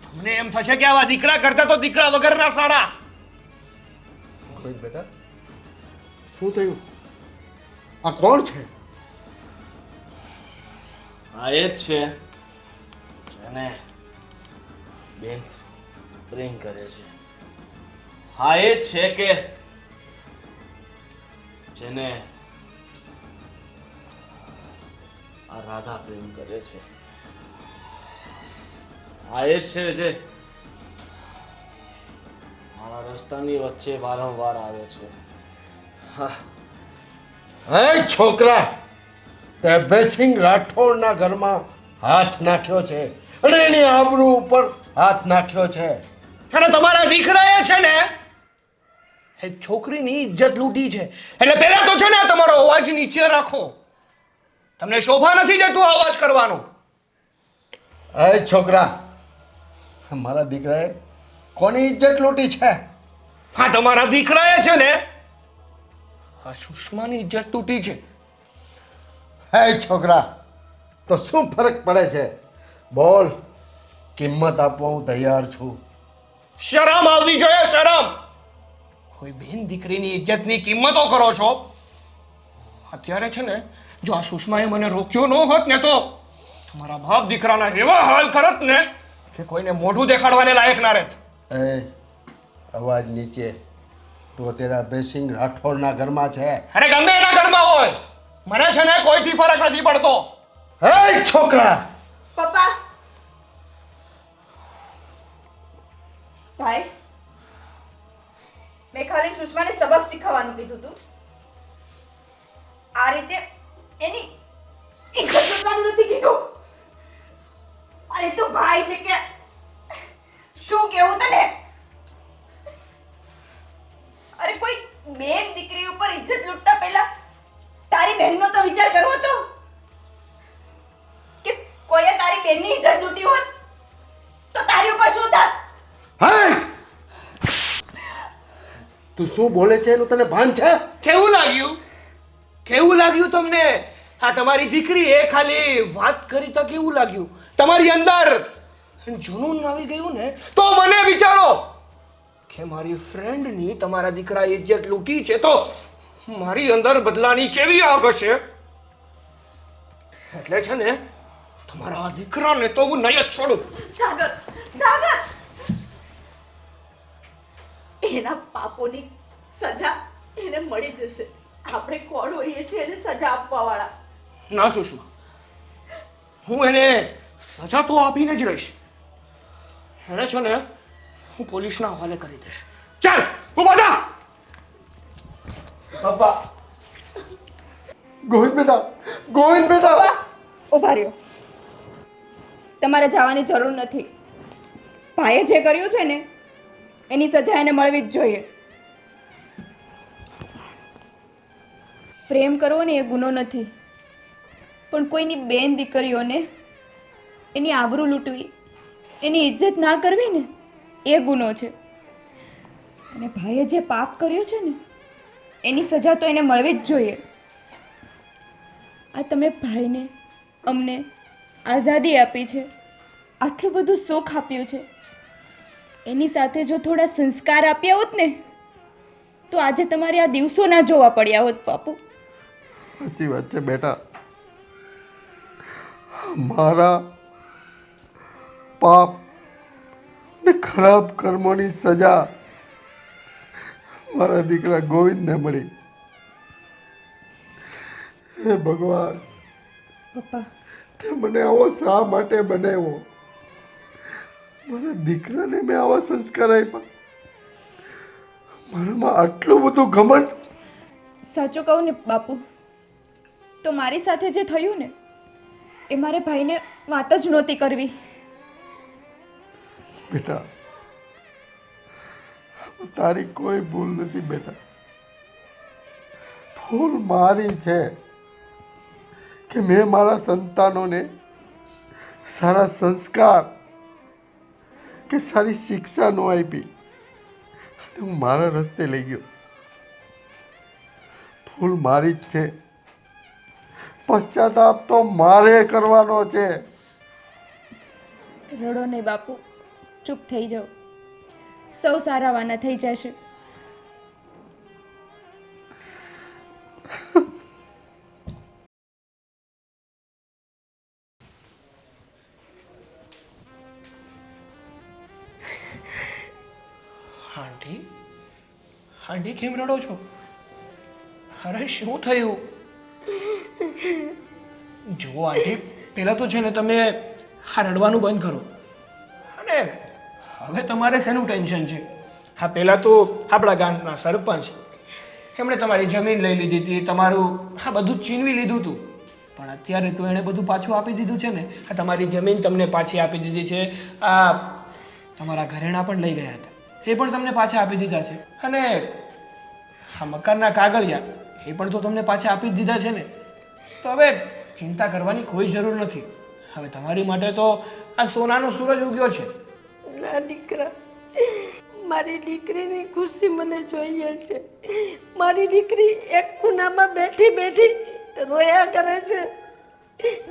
તમને એમ થશે કે આવા દીકરા કરતા તો દીકરા વગરના સારા. ગોવિંદ બેટા, શું થયું? આ કોણ છે? આ એ જ છે જેને બેન પ્રેમ કરે છે. હા, એ જ છે કે જેને આ રાધા પ્રેમ કરે છે. આ એ જ છે જે મારા રસ્તાની વચ્ચે વારંવાર આવે છે. હે છોકરા, તે બેસિંગ રાઠોડના ઘરમાં હાથ નાખ્યો છે અને એની આબરૂ ઉપર હાથ નાખ્યો છે. અને તમારા દીકરાએ છે ને એ છોકરીની ઇજ્જત લૂંટી છે. એટલે પહેલા તો છે ને તમારો અવાજ નીચે રાખો. તમને શોભા નથી દેતું અવાજ કરવાનો. હે છોકરા, મારા દીકરાએ કોની ઇજ્જત લૂંટી છે? હા, તમારા દીકરાએ છે ને આ સુષ્માની ઇજ્જત તૂટી છે. હે છોકરા, તો શું ફરક પડે છે? બોલ, કિંમત આપવા હું તૈયાર છું. શરમ આવવી જોઈએ, શરમ. કોઈ બેન દીકરીની ઇજ્જતની કિંમતો કરો છો. અત્યારે છે ને જો આ સુષ્માએ મને રોક્યો ન હોત ને તો તમારા બાપ દીકરાના એવા હાલ કરત ને કે કોઈને મોઢું દેખાડવાને લાયક ના રહેત. એ અવાજ નીચે. તો તેરા બેસિંગ રાઠોડના ઘરમાં છે. અરે ગમે એના ઘરમાં હોય, મને છે ને કોઈથી ફરક નથી પડતો. હે છોકરા, પપ્પા ભાઈ, મેં ખાલી સુષ્માને સબક શીખવવાનું કીધું તું. આ રીતે એની ઇજ્જત લૂંટવાનું નથી કીધું. અરે તું ભાઈ છે કે શું કેવું તને? અરે કોઈ બેન દીકરી ઉપર ઇજ્જત લૂંટતા પહેલા તારી બહેનનો તો વિચાર કરવો તો કે કોઈએ તારી બહેનની ઇજ્જત લૂંટી હોત તો તારી ઉપર શું થાત? હે તું શું બોલે છે એનું તને ભાન છે? કેવું લાગ્યું? કેવું લાગ્યું તમને? આ તમારી દીકરી એ ખાલી વાત કરી તો કેવું લાગ્યું? તમારી અંદર જુનૂન આવી ગયું ને તો મને વિચારો કે મારી ફ્રેન્ડની તમારા દીકરા ઇજ્જત લૂંટી છે તો મારી અંદર બદલાની કેવી આગ હશે. એટલે છે ને તમારા દીકરાને તો હું નહીં જ છોડું. સાગર, સાગર, એના પાપોની સજા એને મળી જશે. આપણે કોણ હોઈએ છીએ એને સજા આપવા વાળા? ના સુષ્મા, હું એને સજા તો આપીને જ રહીશ. એને છે ને હું પોલીસના હવાલે કરી દઈશ. ચાલ ઊભા થા. પપ્પા, ગોવિંદ બેટા, ગોવિંદ બેટા. ઉભા રહ્યો. તમારે જવાની જરૂર નથી. ભાઈએ જે કર્યું છે ને એની સજા એને મળવી જ જોઈએ. પ્રેમ કરવો ને એ ગુનો નથી, પણ કોઈની બેન દીકરીઓને એની આબરૂ લૂંટવી, એની ઇજ્જત ના કરવી ને એ ગુનો છે. અને ભાઈએ જે પાપ કર્યું છે ને એની સજા તો એને મળવી જ જોઈએ. આ તમે ભાઈને અમને આઝાદી આપી છે, આટલું બધું સુખ આપ્યું છે, એની સાથે જો થોડા સંસ્કાર આપ્યા હોત ને તો આજે તમારે આ દિવસો ના જોવા પડ્યા હોત બાપુ. સાચી વાત છે બેટા. મારા પાપ ને ખરાબ કર્મોની સજા મારા દીકરા ગોવિંદને મળી. હે ભગવાન, પપ્પા તે મને આવો શા માટે બનાવ્યો? મારા દીકરાને મેં આવા સંસ્કાર આપ્યા, મારામાં આટલું બધું ઘમંડ. સાચું કહું ને બાપુ તો મારી સાથે જે થયું ને એ મારે ભાઈને વાત જ નહોતી કરવી. બેટા, તારી કોઈ ભૂલ નથી બેટા. ભૂલ મારી છે કે મેં મારા સંતાનોને સારા સંસ્કાર કે સારી શિક્ષા ન આપી અને હું મારા રસ્તે લઈ ગયો. ભૂલ મારી જ છે. પશ્ચાતાપ તો મારે કરવાનો છે. રડો નહીં બાપુ, ચૂપ થઈ જાઓ. સૌ સારાવાના થઈ જશે. આંટી, આંટી કેમ રડો છો? અરે શું થયું? જુઓ આંટી, પહેલાં તો છે ને તમે આ રડવાનું બંધ કરો. અને હવે તમારે શેનું ટેન્શન છે? હા, પહેલાં તો આપણા ગામના સરપંચ એમણે તમારી જમીન લઈ લીધી હતી, તમારું હા બધું જ છીનવી લીધું હતું. પણ અત્યારે તો એણે બધું પાછું આપી દીધું છે ને. આ તમારી જમીન તમને પાછી આપી દીધી છે. આ તમારા ઘરેણા પણ લઈ ગયા હતા, એ પણ તમને પાછા આપી દીધા છે. અને આ મકાનના કાગળિયા એ પણ તો તમને પાછા આપી જ દીધા છે ને. તો હવે ચિંતા કરવાની કોઈ જરૂર નથી. હવે તમારી માટે તો આ સોનાનો સૂરજ ઉગ્યો છે. ના દીકરા, મારી દીકરીની ખુશી મને જોઈએ છે. મારી દીકરી એક ખૂણામાં બેઠી બેઠી રોયા કરે છે,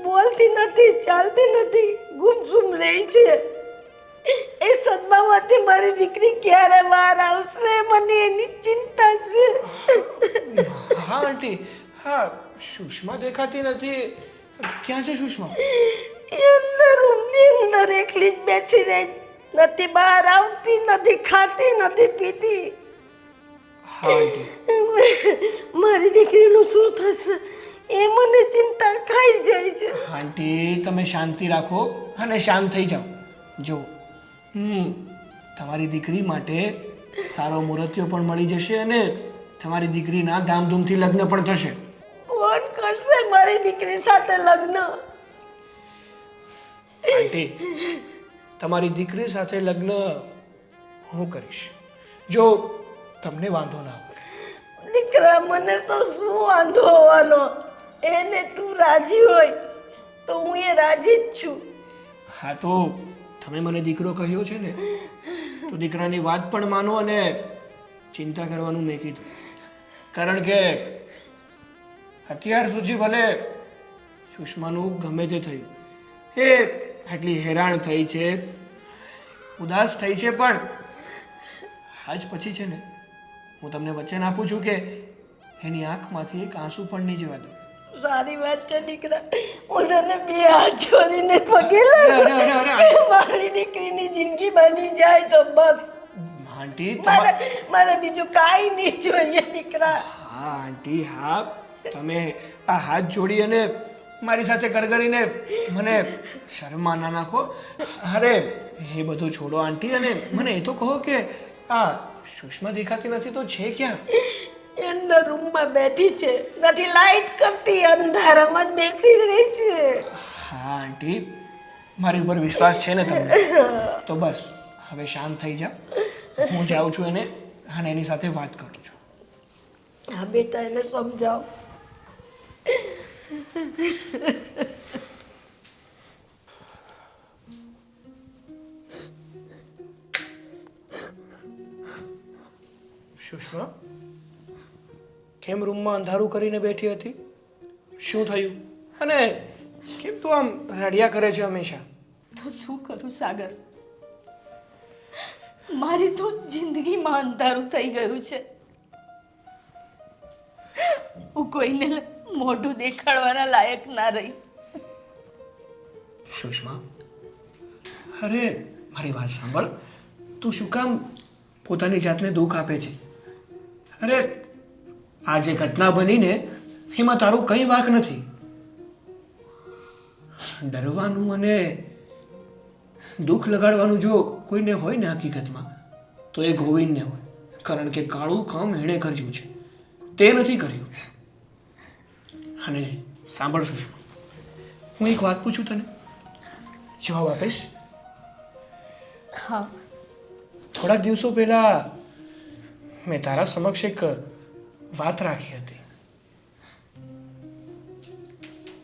બોલતી નથી, ચાલતી નથી, ગુમસુમ રહી છે. એ સદમામાંથી મારી દીકરી ક્યારે બહાર આવશે, મને એની ચિંતા છે. હા આંટી, હા સુષ્મા દેખાતી નથી. ક્યાં છે સુષ્મા? એ અંદર રૂમની અંદર એકલી જ બેસી રહી, નથી બહાર આવતી, નથી ખાતી, નથી પીતી. હા આંટી. મારી દીકરીનું શું થશે એ મને ચિંતા ખાઈ જાય છે. આંટી તમે શાંતિ રાખો અને શાંત થઈ જાઓ. જો તમારી દીકરી માટે સારો મુહૂર્તિયો પણ મળી જશે અને તમારી દીકરીના ધામધૂમથી લગ્ન પણ થશે. કોણ કરશે મારી દીકરી સાથે લગ્ન? આંટી, તમારી દીકરી સાથે લગ્ન હું કરીશ, જો તમને વાંધો ના હોય. દીકરા, મને તો શું વાંધો હોવાનો? એને તું રાજી હોય તો હું એ રાજી જ છું. હા તો તમે મને દીકરો કહ્યો છે ને, તો દીકરાની વાત પણ માનો અને ચિંતા કરવાનું મેં કીધું. કારણ કે અત્યાર સુધી ભલે સુષ્માનું ગમે તે થયું, એ આટલી હેરાન થઈ છે, ઉદાસ થઈ છે, પણ આજ પછી છે ને હું તમને વચન આપું છું કે એની આંખમાંથી એક આંસુ પણ નહીં જવા દઉં. સારી વાત છે દીકરા, હું તને બે હાથ જોડીને પગે અરે, અરે, લાગુ. મારી દીકરીની જિંદગી બની જાય તો બસ. આંટી મારે બીજું કાંઈ નહીં જોઈએ દીકરા. હા આંટી, હા તમે આ હાથ જોડી અને મારી સાથે કરગરીને મને શરમમાં ના નાખો. અરે એ બધું છોડો આંટી, અને મને એ તો કહો કે આ સુષ્મા દેખાતી નથી તો છે ક્યાં? અંદર રૂમમાં બેઠી છે, નથી લાઈટ કરતી, અંધારામાં જ બેસી રહી છે. હા આંટી, મારી ઉપર વિશ્વાસ છે ને તમને? તો બસ હવે શાંત થઈ જાઓ. હું જાઉં છું એને અને એની સાથે વાત કરું છું. હા બેટા, એને સમજાવ. સુષ્મા, કેમ રૂમમાં અંધારું કરીને બેઠી હતી? શું થયું? અને કેમ તું આમ રડ્યા કરે છે હંમેશા? તો શું કરું સાગર, મારી તો જિંદગીમાં અંધારું થઈ ગયું છે. હું કોઈને મોઢું દેખાડવાના લાયક ના રહી. સુષ્મા, અરે મારી વાત સાંભળ. તું શું કામ પોતાની જાતને દુઃખ આપે છે? અરે આ જે ઘટના બનીને એમાં તારું કંઈ વાંક નથી. ડરવાનું અને દુઃખ લગાડવાનું જો કોઈને હોય ને હકીકતમાં તો એ ગોવિંદને હોય. કારણ કે કાળું કામ એણે કર્યું છે, તે નથી કર્યું. અને સાંભળ સુષ્મા, હું એક વાત પૂછું તને, જવાબ આપીશ? હા. થોડાક દિવસો પહેલા મેં તારા સમક્ષ એક વાત રાખી હતી.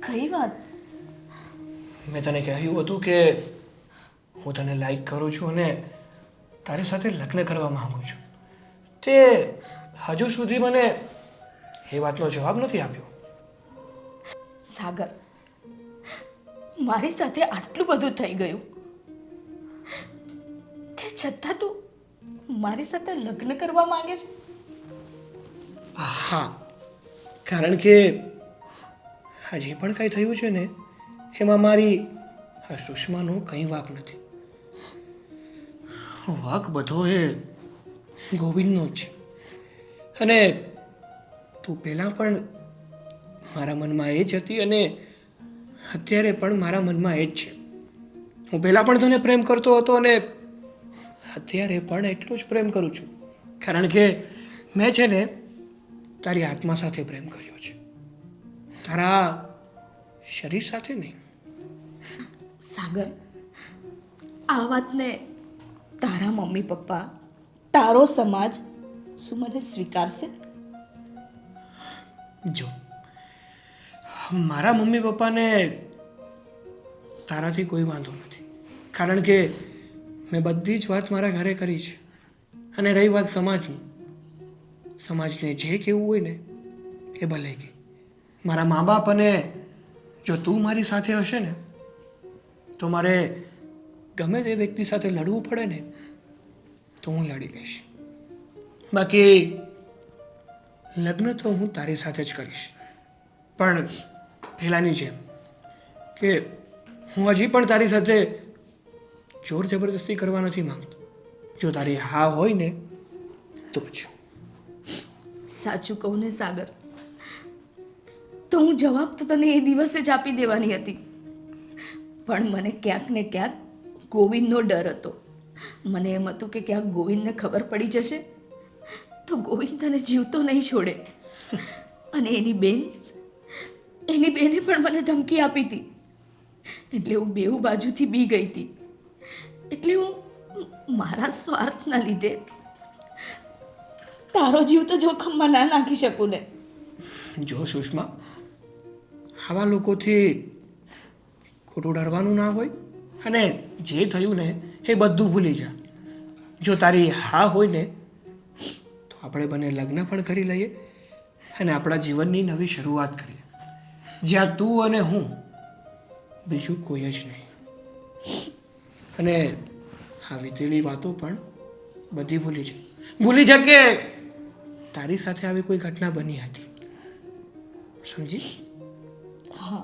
કઈ વાત? મેં તને કહ્યું હતું કે હું તને લાઈક કરું છું અને તારી સાથે લગ્ન કરવા માંગુ છું. તે હજુ સુધી મને એ વાતનો જવાબ નથી આપ્યો. સાગર, મારી સાથે આટલું બધું થઈ ગયું, તે છતાં તું મારી સાથે લગ્ન કરવા માંગે છે? હા, કારણ કે હજી પણ કંઈ થયું છે ને એમાં મારી સુષ્માનો કંઈ વાંક નથી. વાંક બધો એ ગોવિંદનો જ છે. અને તું પહેલાં પણ મારા મનમાં એ જ હતી અને અત્યારે પણ મારા મનમાં એ જ છે. હું પહેલાં પણ તને પ્રેમ કરતો હતો અને અત્યારે પણ એટલો જ પ્રેમ કરું છું. કારણ કે મેં છે ને તારી આત્મા સાથે પ્રેમ કર્યો છે, તારા શરીર સાથે નહીં. સાગર, આ વાતને તારા મમ્મી પપ્પા, તારો સમાજ શું મને સ્વીકારશે? જો મારા મમ્મી પપ્પાને તારાથી કોઈ વાંધો નથી, કારણ કે મેં બધી જ વાત મારા ઘરે કરી છે. અને રહી વાત સમાજની, સમાજને જે કહેવું હોય ને એ ભલે કહે. મારા મા બાપ અને જો તું મારી સાથે હશે ને તો મારે ગમે તે વ્યક્તિ સાથે લડવું પડે ને તો હું લડી લઈશ. બાકી લગ્ન તો હું તારી સાથે જ કરીશ, પણ પહેલાંની જેમ કે હું હજી પણ તારી સાથે જોર જબરદસ્તી કરવા નથી માંગતો. જો તારી હા હોય ને તો જ. સાચું કહું ને સાગર, તો હું જવાબ તો તને એ દિવસે જ આપી દેવાની હતી, પણ મને ક્યાંક ને ક્યાંક ગોવિંદનો ડર હતો. મને એમ હતું કે ક્યાંક ગોવિંદને ખબર પડી જશે તો ગોવિંદ તને જીવતો નહીં છોડે. અને એની બેને પણ મને ધમકી આપી હતી, એટલે હું બેઉ બાજુથી બી ગઈ હતી. એટલે હું મારા સ્વાર્થના લીધે તારો જીવ તો જોખમમાં ના નાખી શકું ને. જો સુષ્મા, આવા લોકોથી ખોટું ડરવાનું ના હોય, અને જે થયું ને એ બધું ભૂલી જા. જો તારી હા હોય ને તો આપણે બંને લગ્ન પણ કરી લઈએ અને આપણા જીવનની નવી શરૂઆત કરીએ, જ્યાં તું અને હું, બીજું કોઈ જ નહીં. અને આ વીતેલી વાતો પણ બધી ભૂલી જા કે તારી સાથે આવી કોઈ ઘટના બની હતી. સમજી? હા,